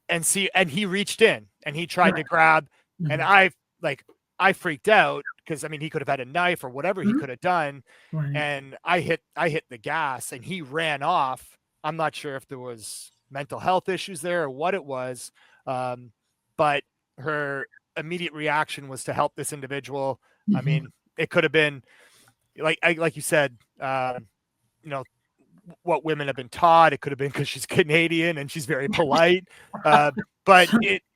Speaker 1: and see, and he reached in and he tried to grab, and I freaked out because he could have had a knife or whatever he could have done.
Speaker 2: Right.
Speaker 1: And I hit the gas and he ran off. I'm not sure if there was mental health issues there or what it was. But her immediate reaction was to help this individual. It could have been like you said, what women have been taught. It could have been because she's Canadian and she's very polite. But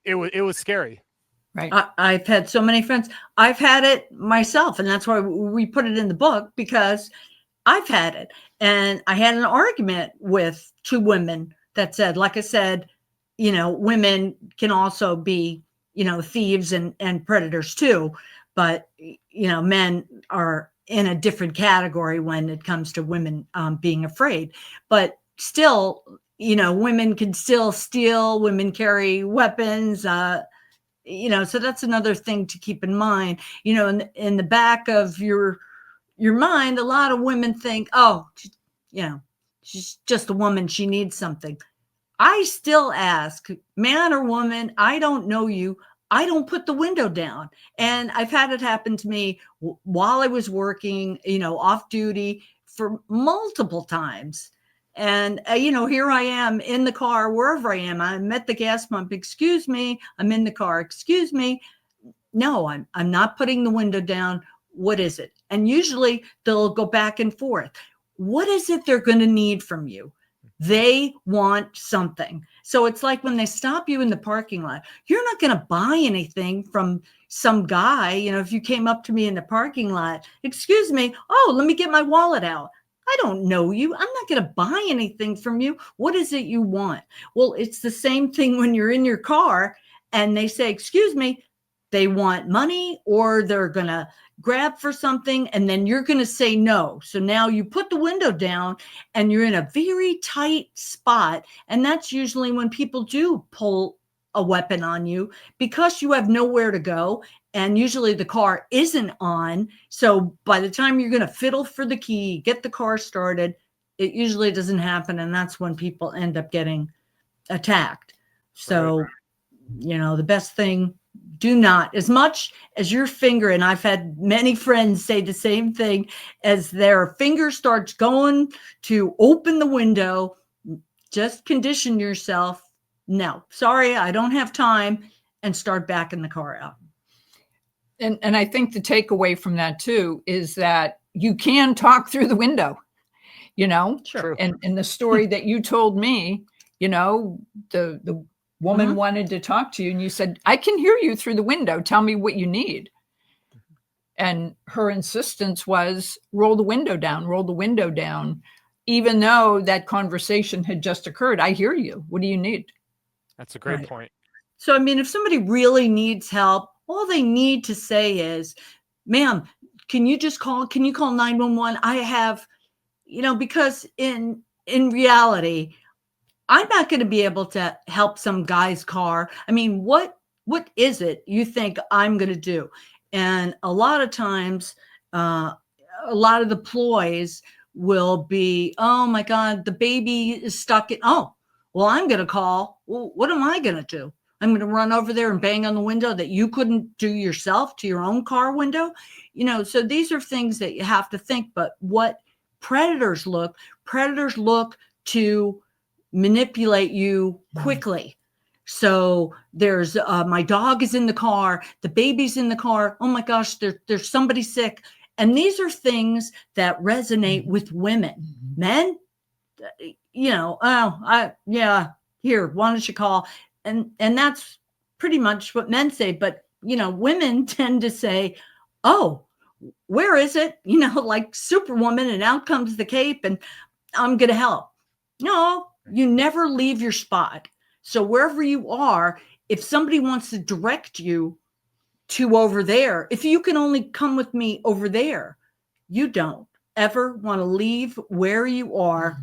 Speaker 1: it was scary.
Speaker 3: Right.
Speaker 2: I've had so many friends. I've had it myself, and that's why we put it in the book, because I've had it. And I had an argument with two women that said, like I said, women can also be, thieves and predators too. But, men are in a different category when it comes to women being afraid. But still, women can still steal, women carry weapons, so that's another thing to keep in mind. In the back of your mind, a lot of women think, oh, she's just a woman, she needs something. I still ask, man or woman, I don't know you, I don't put the window down. And I've had it happen to me while I was working, off duty for multiple times. And, here I am in the car, wherever I am. I'm at the gas pump. Excuse me. I'm in the car. Excuse me. No, I'm not putting the window down. What is it? And usually they'll go back and forth. What is it they're going to need from you? They want something. So it's like when they stop you in the parking lot, you're not going to buy anything from some guy. You know, if you came up to me in the parking lot, excuse me, oh, let me get my wallet out. I don't know you. I'm not going to buy anything from you. What is it you want? Well, it's the same thing when you're in your car and they say, excuse me, they want money or they're going to grab for something and then you're going to say no. So now you put the window down and you're in a very tight spot. And that's usually when people do pull a weapon on you because you have nowhere to go. And usually the car isn't on. So by the time you're going to fiddle for the key, get the car started, it usually doesn't happen. And that's when people end up getting attacked. So,
Speaker 1: Right.
Speaker 2: you know, the best thing, do not, as much as your finger, and I've had many friends say the same thing, as their finger starts going to open the window, just condition yourself. No, sorry, I don't have time, and start backing the car out.
Speaker 3: And I think the takeaway from that too is that you can talk through the window, you know.
Speaker 2: Sure.
Speaker 3: And in the story that you told me, you know, the woman wanted to talk to you and you said, I can hear you through the window. Tell me what you need. And her insistence was roll the window down, even though that conversation had just occurred. I hear you. What do you need?
Speaker 1: That's a great point.
Speaker 2: So, I mean, if somebody really needs help, all they need to say is, ma'am, can you call 911? I have, you know, because in reality, I'm not going to be able to help some guy's car. I mean, what is it you think I'm going to do? And a lot of times, a lot of the ploys will be, oh my God, the baby is stuck in, oh, well, I'm going to call. Well, what am I going to do? I'm going to run over there and bang on the window that you couldn't do yourself to your own car window. You know, so these are things that you have to think. But what predators look to manipulate you quickly. So there's my dog is in the car, the baby's in the car. Oh my gosh, there's somebody sick. And these are things that resonate with women. Men, you know, here, why don't you call? And that's pretty much what men say. But, you know, women tend to say, oh, where is it? You know, like Superwoman, and out comes the cape and I'm going to help. No, you never leave your spot. So wherever you are, if somebody wants to direct you to over there, if you can only come with me over there, you don't ever want to leave where you are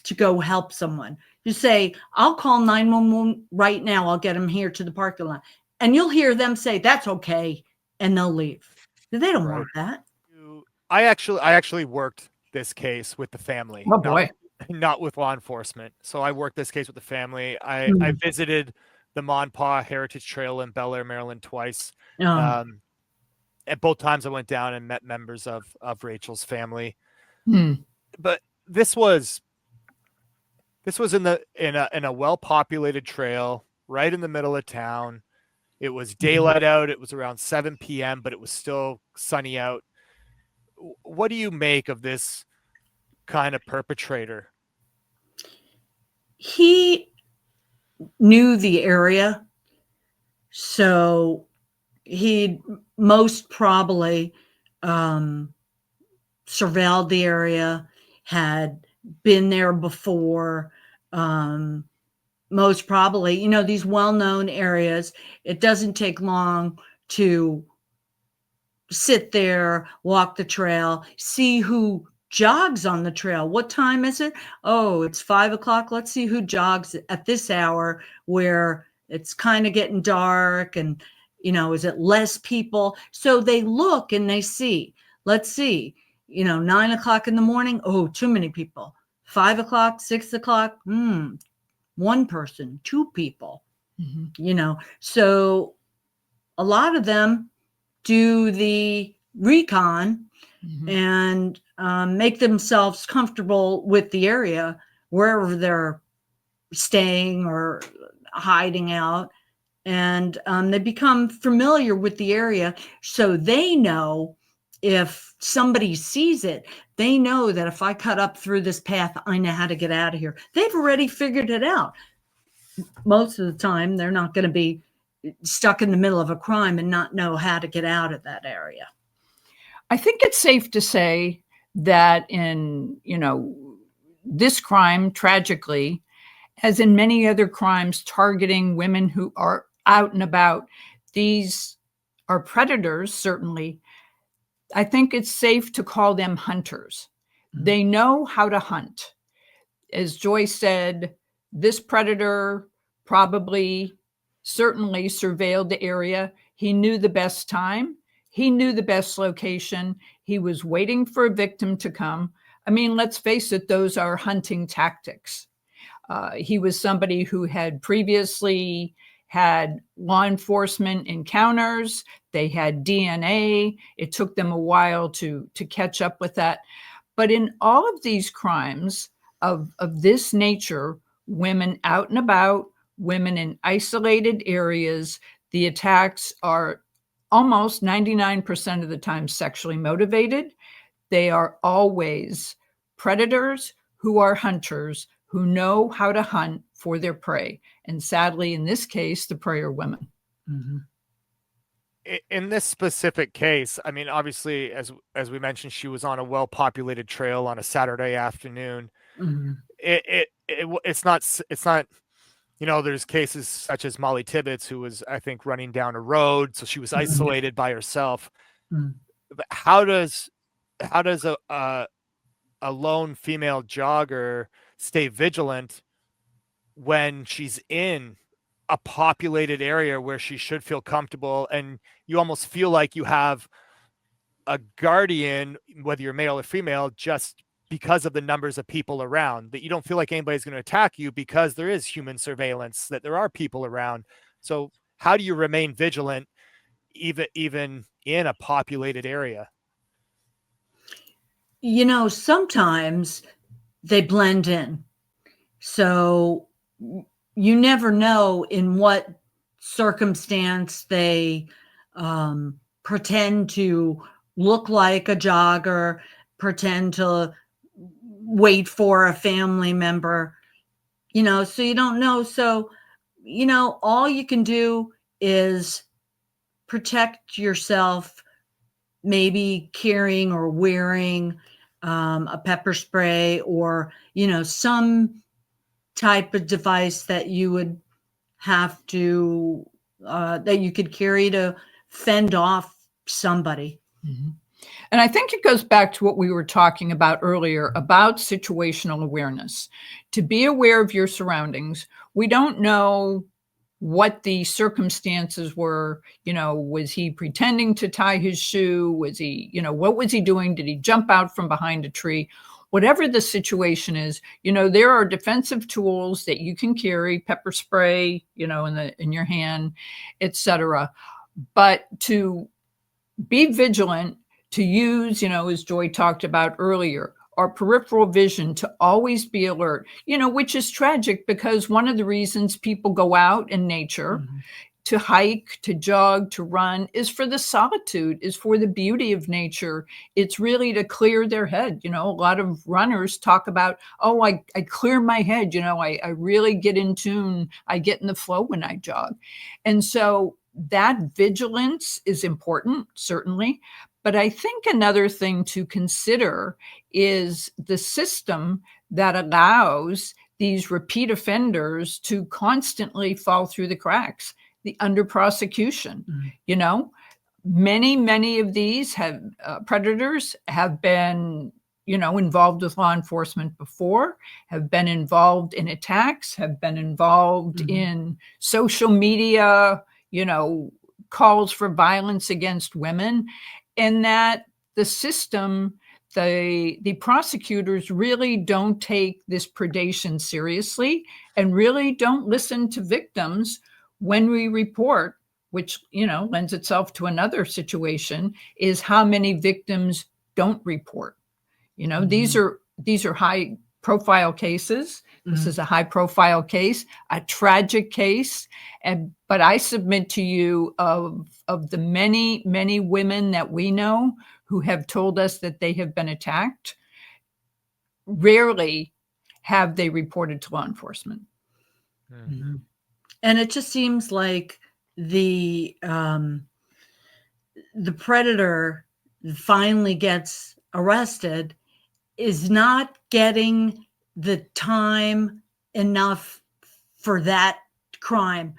Speaker 2: to go help someone. You say, I'll call 911 right now. I'll get them here to the parking lot. And you'll hear them say, that's okay. And they'll leave. They don't want that.
Speaker 1: I actually worked this case with the family.
Speaker 3: Oh boy.
Speaker 1: Not with law enforcement. So I worked this case with the family. I visited the Monpaw Heritage Trail in Bel Air, Maryland twice. At both times I went down and met members of Rachel's family. But this was in a well-populated trail right in the middle of town. It was daylight out. It was around 7 p.m., but it was still sunny out. What do you make of this kind of perpetrator?
Speaker 2: He knew the area, so he most probably surveilled the area, had been there before. Most probably, you know, these well-known areas, it doesn't take long to sit there, walk the trail, see who jogs on the trail. What time is it? Oh, it's 5 o'clock. Let's see who jogs at this hour where it's kind of getting dark and, you know, is it less people? So they look and they see, let's see, you know, 9 o'clock in the morning. Oh, too many people. 5 o'clock, 6 o'clock. One person, two people, you know. So a lot of them do the recon and make themselves comfortable with the area wherever they're staying or hiding out. And they become familiar with the area, so they know if somebody sees it, they know that if I cut up through this path, I know how to get out of here. They've already figured it out. Most of the time, they're not going to be stuck in the middle of a crime and not know how to get out of that area.
Speaker 3: I think it's safe to say that in, this crime, tragically, as in many other crimes targeting women who are out and about, these are predators, certainly. I think it's safe to call them hunters. They know how to hunt. As Joy said, this predator certainly surveilled the area. He knew the best time. He knew the best location. He was waiting for a victim to come. I mean, let's face it, those are hunting tactics. He was somebody who had previously had law enforcement encounters. They had DNA. It took them a while to catch up with that. But in all of these crimes of this nature, women out and about, women in isolated areas, the attacks are almost 99% of the time sexually motivated. They are always predators who are hunters, who know how to hunt for their prey. And sadly, in this case, the prey are women.
Speaker 2: Mm-hmm.
Speaker 1: In this specific case, I mean, obviously, as we mentioned, she was on a well-populated trail on a Saturday afternoon.
Speaker 2: Mm-hmm.
Speaker 1: It's not, there's cases such as Molly Tibbetts, who was, I think, running down a road, so she was isolated by herself.
Speaker 2: Mm-hmm.
Speaker 1: But how does a lone female jogger stay vigilant when she's in a populated area where she should feel comfortable, and you almost feel like you have a guardian, whether you're male or female, just because of the numbers of people around, that you don't feel like anybody's going to attack you because there is human surveillance, that there are people around. So how do you remain vigilant even in a populated area?
Speaker 2: Sometimes they blend in. So you never know in what circumstance they pretend to look like a jogger, pretend to wait for a family member, so you don't know. So, all you can do is protect yourself, maybe carrying or wearing a pepper spray or, some type of device that you would have to, that you could carry to fend off somebody.
Speaker 3: Mm-hmm. And I think it goes back to what we were talking about earlier about situational awareness. To be aware of your surroundings. We don't know what the circumstances were. Was he pretending to tie his shoe? Was he, what was he doing? Did he jump out from behind a tree? Whatever the situation is, there are defensive tools that you can carry, pepper spray, in your hand, etc. But to be vigilant, to use, as Joy talked about earlier, our peripheral vision, to always be alert, which is tragic because one of the reasons people go out in nature to hike, to jog, to run is for the solitude, is for the beauty of nature. It's really to clear their head. A lot of runners talk about, I clear my head. I really get in tune. I get in the flow when I jog. And so that vigilance is important, certainly. But I think another thing to consider is the system that allows these repeat offenders to constantly fall through the cracks, the under prosecution. Many of these predators have been, involved with law enforcement before, have been involved in attacks, have been involved in social media, calls for violence against women. And that the system, the prosecutors really don't take this predation seriously and really don't listen to victims when we report, which, lends itself to another situation, is how many victims don't report. These are high profile cases. This is a high-profile case, a tragic case, but I submit to you of the many, many women that we know who have told us that they have been attacked, rarely have they reported to law enforcement.
Speaker 2: Mm-hmm. And it just seems like the predator finally gets arrested is not getting the time enough for that crime.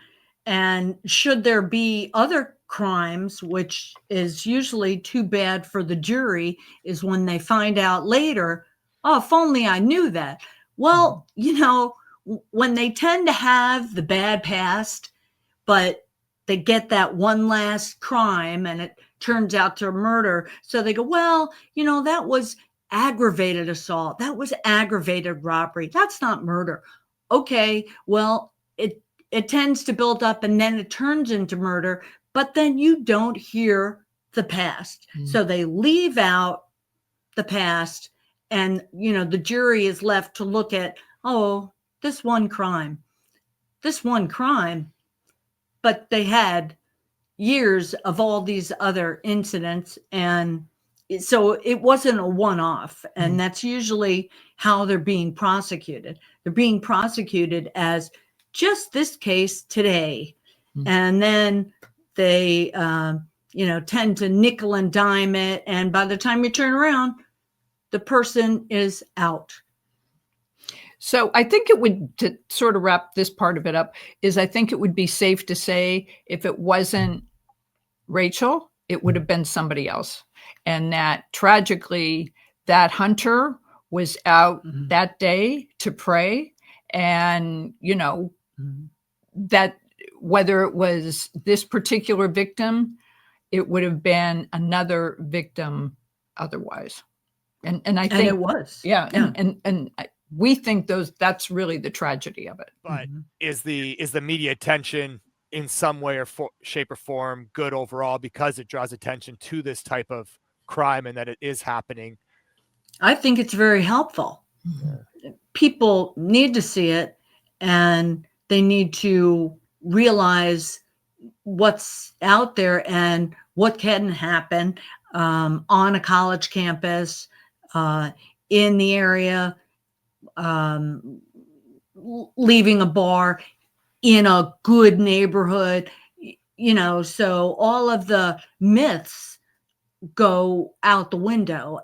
Speaker 2: And should there be other crimes, which is usually too bad for the jury, is when they find out later, oh, if only I knew that. Well, when they tend to have the bad past, but they get that one last crime and it turns out to murder. So they go, well, that was aggravated assault. That was aggravated robbery. That's not murder. Okay, well, it tends to build up and then it turns into murder, but then you don't hear the past. So they leave out the past and, the jury is left to look at, oh, this one crime, but they had years of all these other incidents. And so it wasn't a one-off. And that's usually how they're being prosecuted. They're being prosecuted as just this case today. And then they, tend to nickel and dime it. And by the time you turn around, the person is out.
Speaker 3: So I think it would, to sort of wrap this part of it up, is I think it would be safe to say if it wasn't Rachel, it would have been somebody else. And that tragically, that hunter was out that day to prey. And, that whether it was this particular victim, it would have been another victim otherwise. And I think
Speaker 2: it was.
Speaker 3: Yeah. And we think that's really the tragedy of it.
Speaker 1: But is the media attention in some way or shape or form good overall because it draws attention to this type of crime and that it is happening?
Speaker 2: I think it's very helpful. People need to see it and they need to realize what's out there and what can happen on a college campus, in the area, leaving a bar in a good neighborhood, so all of the myths go out the window.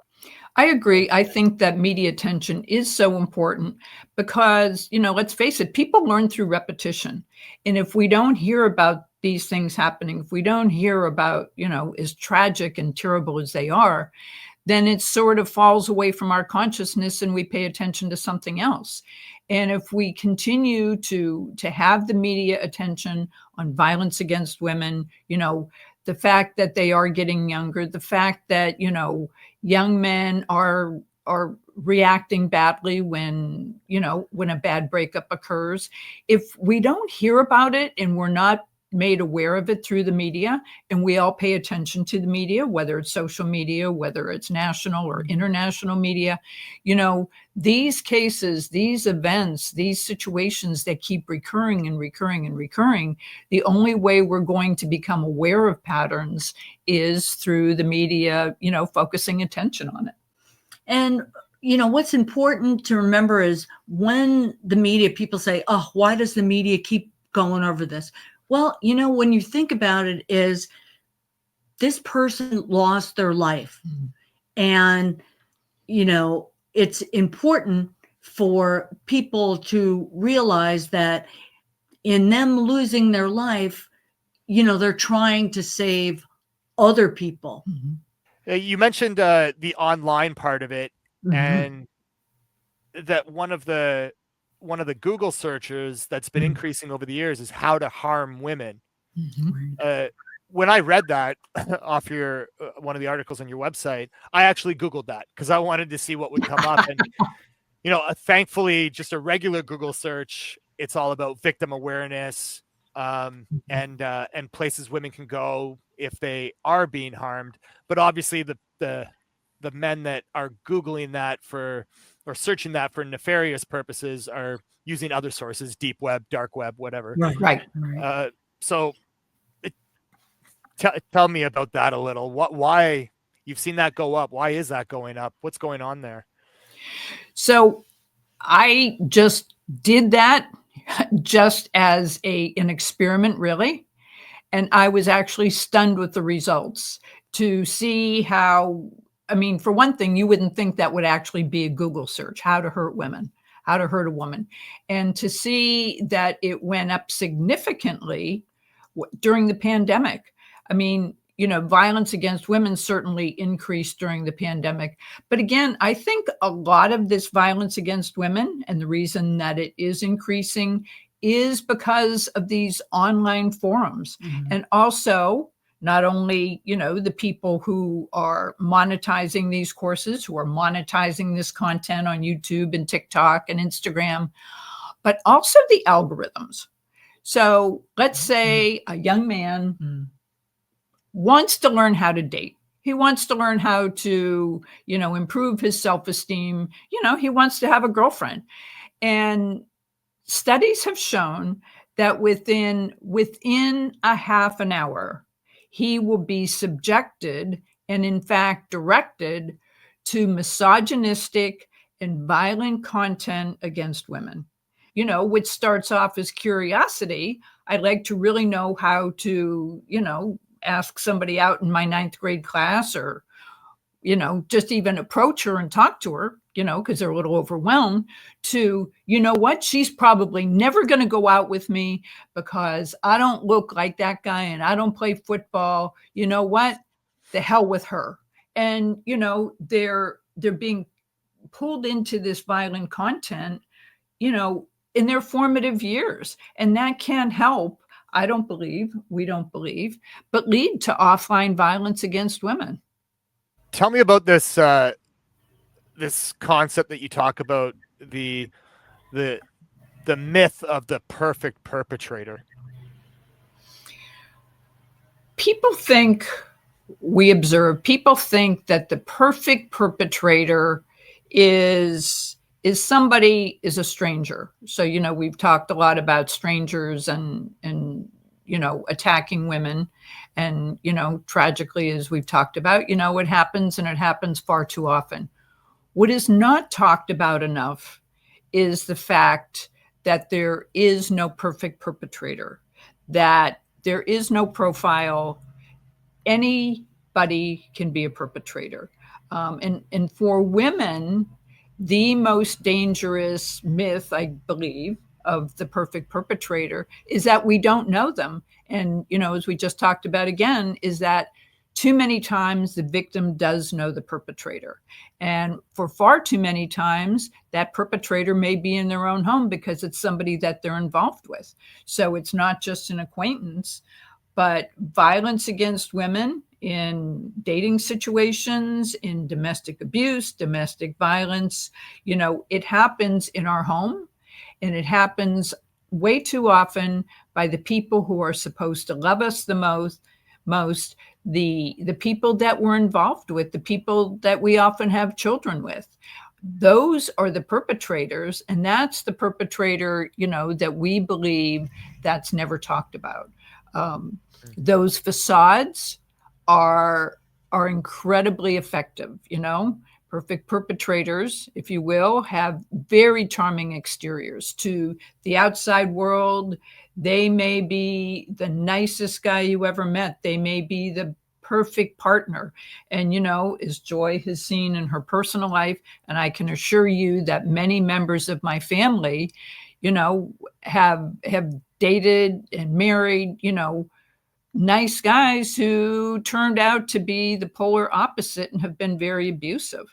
Speaker 3: I agree. I think that media attention is so important because, let's face it, people learn through repetition. And if we don't hear about these things happening, if we don't hear about, as tragic and terrible as they are, then it sort of falls away from our consciousness and we pay attention to something else. And if we continue to have the media attention on violence against women, the fact that they are getting younger, the fact that, young men are reacting badly when a bad breakup occurs. If we don't hear about it and we're not made aware of it through the media, and we all pay attention to the media, whether it's social media, whether it's national or international media, these cases, these events, these situations that keep recurring and recurring and recurring, the only way we're going to become aware of patterns is through the media, focusing attention on it.
Speaker 2: And what's important to remember is when the media, people say, oh, why does the media keep going over this? Well, when you think about it, is this person lost their life. And, it's important for people to realize that in them losing their life, they're trying to save other people.
Speaker 1: You mentioned the online part of it, and that one of the Google searches that's been increasing over the years is how to harm women. When I read that off your one of the articles on your website, I actually Googled that because I wanted to see what would come up. And thankfully, just a regular Google search, it's all about victim awareness and places women can go if they are being harmed. But obviously, the the men that are Googling that for, or searching that for nefarious purposes are using other sources, deep web, dark web, whatever.
Speaker 3: Right.
Speaker 1: So tell me about that a little. Why you've seen that go up? Why is that going up? What's going on there?
Speaker 3: So I just did that just as an experiment, really. And I was actually stunned with the results to see how, I mean, for one thing, you wouldn't think that would actually be a Google search, how to hurt women, how to hurt a woman. And to see that it went up significantly during the pandemic. I mean, violence against women certainly increased during the pandemic. But again, I think a lot of this violence against women, and the reason that it is increasing, is because of these online forums. And also, not only, the people who are monetizing these courses, who are monetizing this content on YouTube and TikTok and Instagram, but also the algorithms. So let's say a young man wants to learn how to date. He wants to learn how to, improve his self-esteem. He wants to have a girlfriend. And studies have shown that within a half an hour, he will be subjected and in fact directed to misogynistic and violent content against women, which starts off as curiosity. I'd like to really know how to, ask somebody out in my 9th grade class, or, just even approach her and talk to her, because they're a little overwhelmed, to, what, she's probably never going to go out with me because I don't look like that guy and I don't play football. You know what? The hell with her. And, they're being pulled into this violent content, in their formative years. And that can help, we don't believe, but lead to offline violence against women.
Speaker 1: Tell me about this this concept that you talk about, the myth of the perfect perpetrator.
Speaker 3: People think that the perfect perpetrator is a stranger. So, we've talked a lot about strangers and attacking women. And, tragically, as we've talked about, it happens, and it happens far too often. What is not talked about enough is the fact that there is no perfect perpetrator, that there is no profile. Anybody can be a perpetrator. And for women, the most dangerous myth, I believe, of the perfect perpetrator is that we don't know them. And, as we just talked about again, is that too many times the victim does know the perpetrator. And for far too many times, that perpetrator may be in their own home because it's somebody that they're involved with. So it's not just an acquaintance, but violence against women in dating situations, in domestic abuse, domestic violence, it happens in our home, and it happens way too often by the people who are supposed to love us the most, the people that we're involved with, the people that we often have children with. Those are the perpetrators, and that's the perpetrator, that we believe that's never talked about. Those facades are incredibly effective. Perfect perpetrators, if you will, have very charming exteriors. To the outside world, they may be the nicest guy you ever met. They may be the perfect partner. And, as Joy has seen in her personal life, and I can assure you that many members of my family, have dated and married, nice guys who turned out to be the polar opposite and have been very abusive.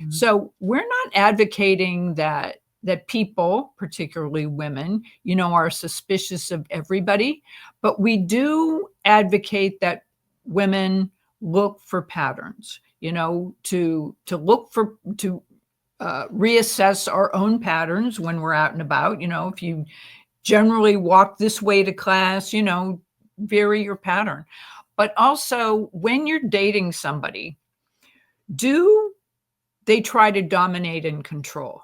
Speaker 3: Mm-hmm. So we're not advocating that people, particularly women, are suspicious of everybody, but we do advocate that women look for patterns, to reassess our own patterns when we're out and about. If you generally walk this way to class, vary your pattern. But also, when you're dating somebody, do they try to dominate and control?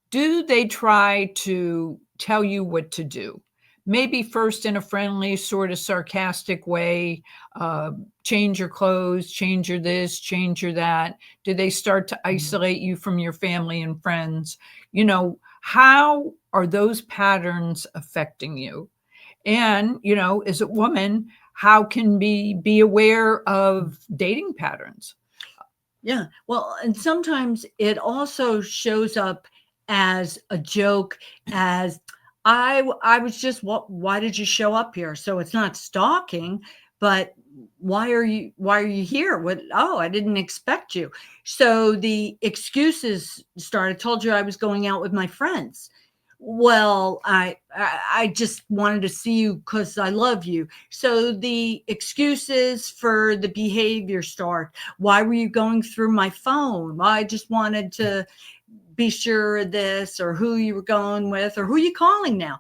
Speaker 3: Do they try to tell you what to do? Maybe first in a friendly, sort of sarcastic way, change your clothes, change your this, change your that. Do they start to isolate you from your family and friends? You know, how are those patterns affecting you? And, you know, as a woman, how can we be aware of dating patterns?
Speaker 2: Yeah. Well, and sometimes it also shows up as a joke, as I was just, why did you show up here? So it's not stalking, but why are you here? What, oh, I didn't expect you. So the excuses started. Told you I was going out with my friends. Well, I just wanted to see you because I love you. So the excuses for the behavior start. Why were you going through my phone? Well, I just wanted to be sure of this, or who you were going with, or who you calling now.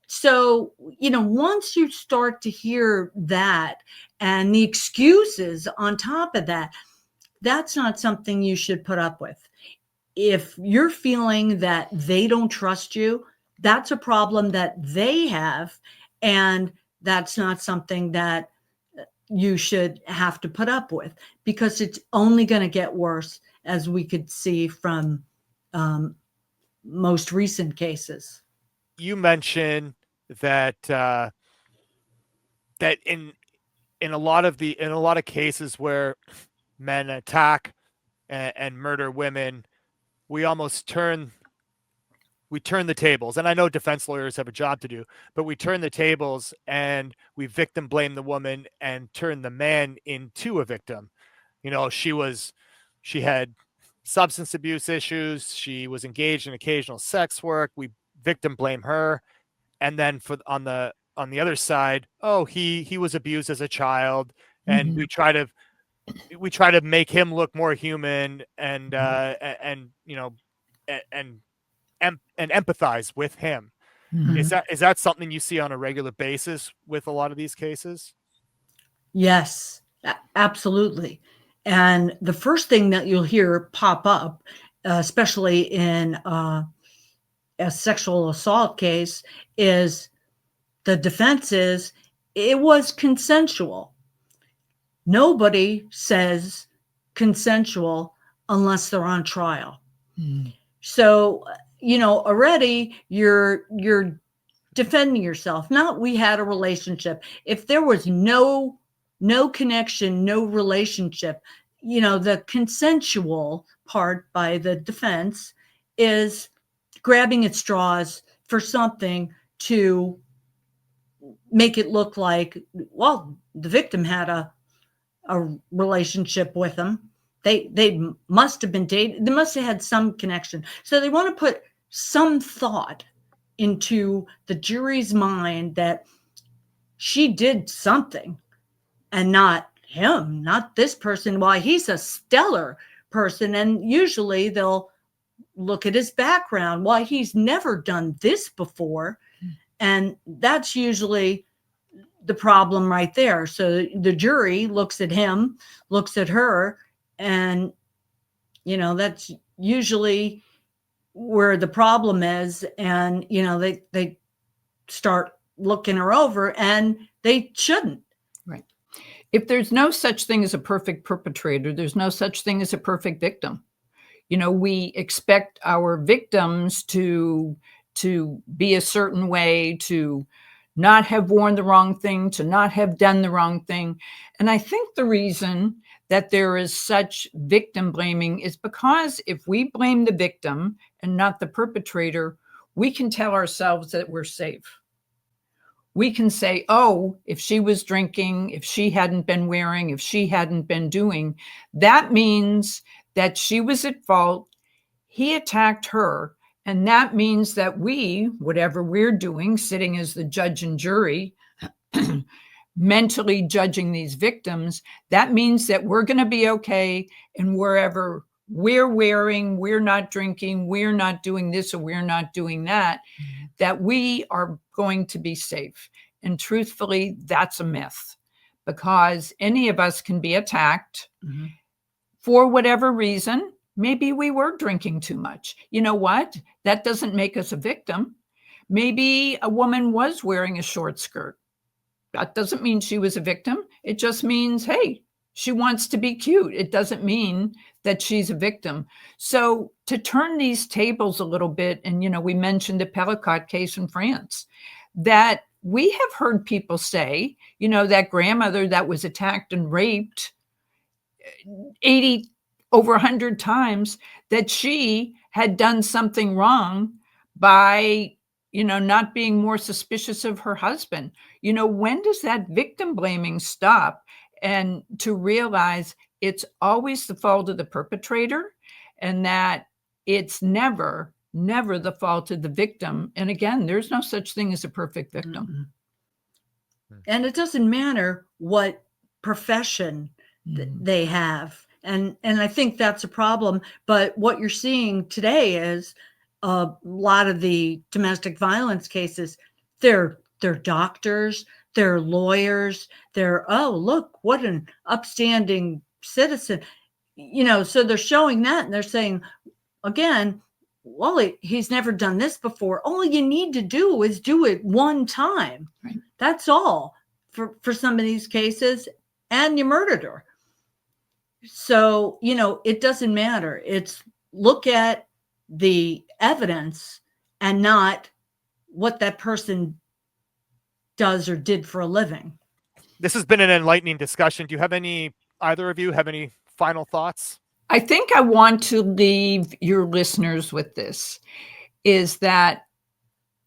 Speaker 2: So, you know, once you start to hear that and the excuses on top of that, that's not something you should put up with. If you're feeling that they don't trust you, that's a problem that they have. And that's not something that you should have to put up with, because it's only going to get worse, as we could see from most recent cases.
Speaker 1: You mentioned that that in a lot of cases where men attack and murder women, we turn the tables. And I know defense lawyers have a job to do, but we turn the tables and we victim blame the woman and turn the man into a victim. You know, she had substance abuse issues. She was engaged in occasional sex work. We victim blame her. And then on the other side, oh, he was abused as a child. And
Speaker 3: Mhm.
Speaker 1: we try to make him look more human and you know, and empathize with him.
Speaker 3: Mhm.
Speaker 1: Is that something you see on a regular basis with a lot of these cases?
Speaker 2: Yes, absolutely. And the first thing that you'll hear pop up, especially in a sexual assault case, is the defense is it was consensual. Nobody says consensual unless they're on trial.
Speaker 3: Mhm.
Speaker 2: So, you know, already you're defending yourself. Not we had a relationship. If there was no connection, no relationship, you know, the consensual part by the defense is grabbing at straws for something to make it look like, well, the victim had a relationship with him. They must have been dated. They must have had some connection. So they want to put some thought into the jury's mind that she did something, and not him, not this person. Why, he's a stellar person. And usually they'll look at his background. Why, he's never done this before. And that's usually the problem right there. So the jury looks at him, looks at her, and, you know, that's usually where the problem is. And, you know, they start looking her over, and they shouldn't.
Speaker 3: Right. If there's no such thing as a perfect perpetrator, there's no such thing as a perfect victim. You know, we expect our victims to be a certain way, to not have worn the wrong thing, to not have done the wrong thing. And I think the reason that there is such victim blaming is because if we blame the victim and not the perpetrator, we can tell ourselves that we're safe. We can say, oh, if she was drinking, if she hadn't been wearing, if she hadn't been doing, that means that she was at fault. He attacked her. And that means that we, whatever we're doing, sitting as the judge and jury, mentally judging these victims, that means that we're going to be okay. And wherever we're wearing, we're not drinking, we're not doing this, or we're not doing that, that we are going to be safe. And truthfully, that's a myth, because any of us can be attacked for whatever reason. Maybe we were drinking too much. You know what? That doesn't make us a victim. Maybe a woman was wearing a short skirt. That doesn't mean she was a victim. It just means, hey, she wants to be cute. It doesn't mean that she's a victim. So to turn these tables a little bit, and, we mentioned the Pellicot case in France, that we have heard people say, that grandmother that was attacked and raped 80 over 100 times, that she had done something wrong by not being more suspicious of her husband. When does that victim blaming stop? And to realize it's always the fault of the perpetrator, and that it's never the fault of the victim. And again, there's no such thing as a perfect victim.
Speaker 2: And it doesn't matter what profession they have. And I think that's a problem. But what you're seeing today is a lot of the domestic violence cases, they're doctors, they're lawyers, they're, oh, look, what an upstanding citizen. So they're showing that, and they're saying, again, well, he's never done this before. All you need to do is do it one time.
Speaker 3: Right.
Speaker 2: That's all for some of these cases, and you murdered her. So, it doesn't matter. It's look at the evidence and not what that person does or did for a living.
Speaker 1: This has been an enlightening discussion. Do you have either of you have any final thoughts?
Speaker 3: I think I want to leave your listeners with this, is that,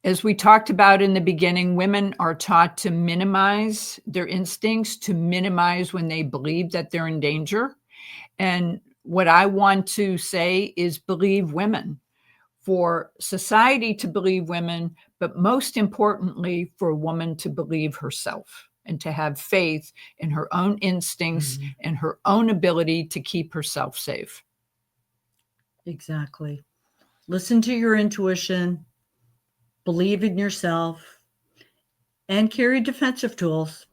Speaker 3: as we talked about in the beginning, women are taught to minimize their instincts, to minimize when they believe that they're in danger. And what I want to say is believe women, for society to believe women, but most importantly, for a woman to believe herself and to have faith in her own instincts and her own ability to keep herself safe.
Speaker 2: Exactly. Listen to your intuition, believe in yourself, and carry defensive tools.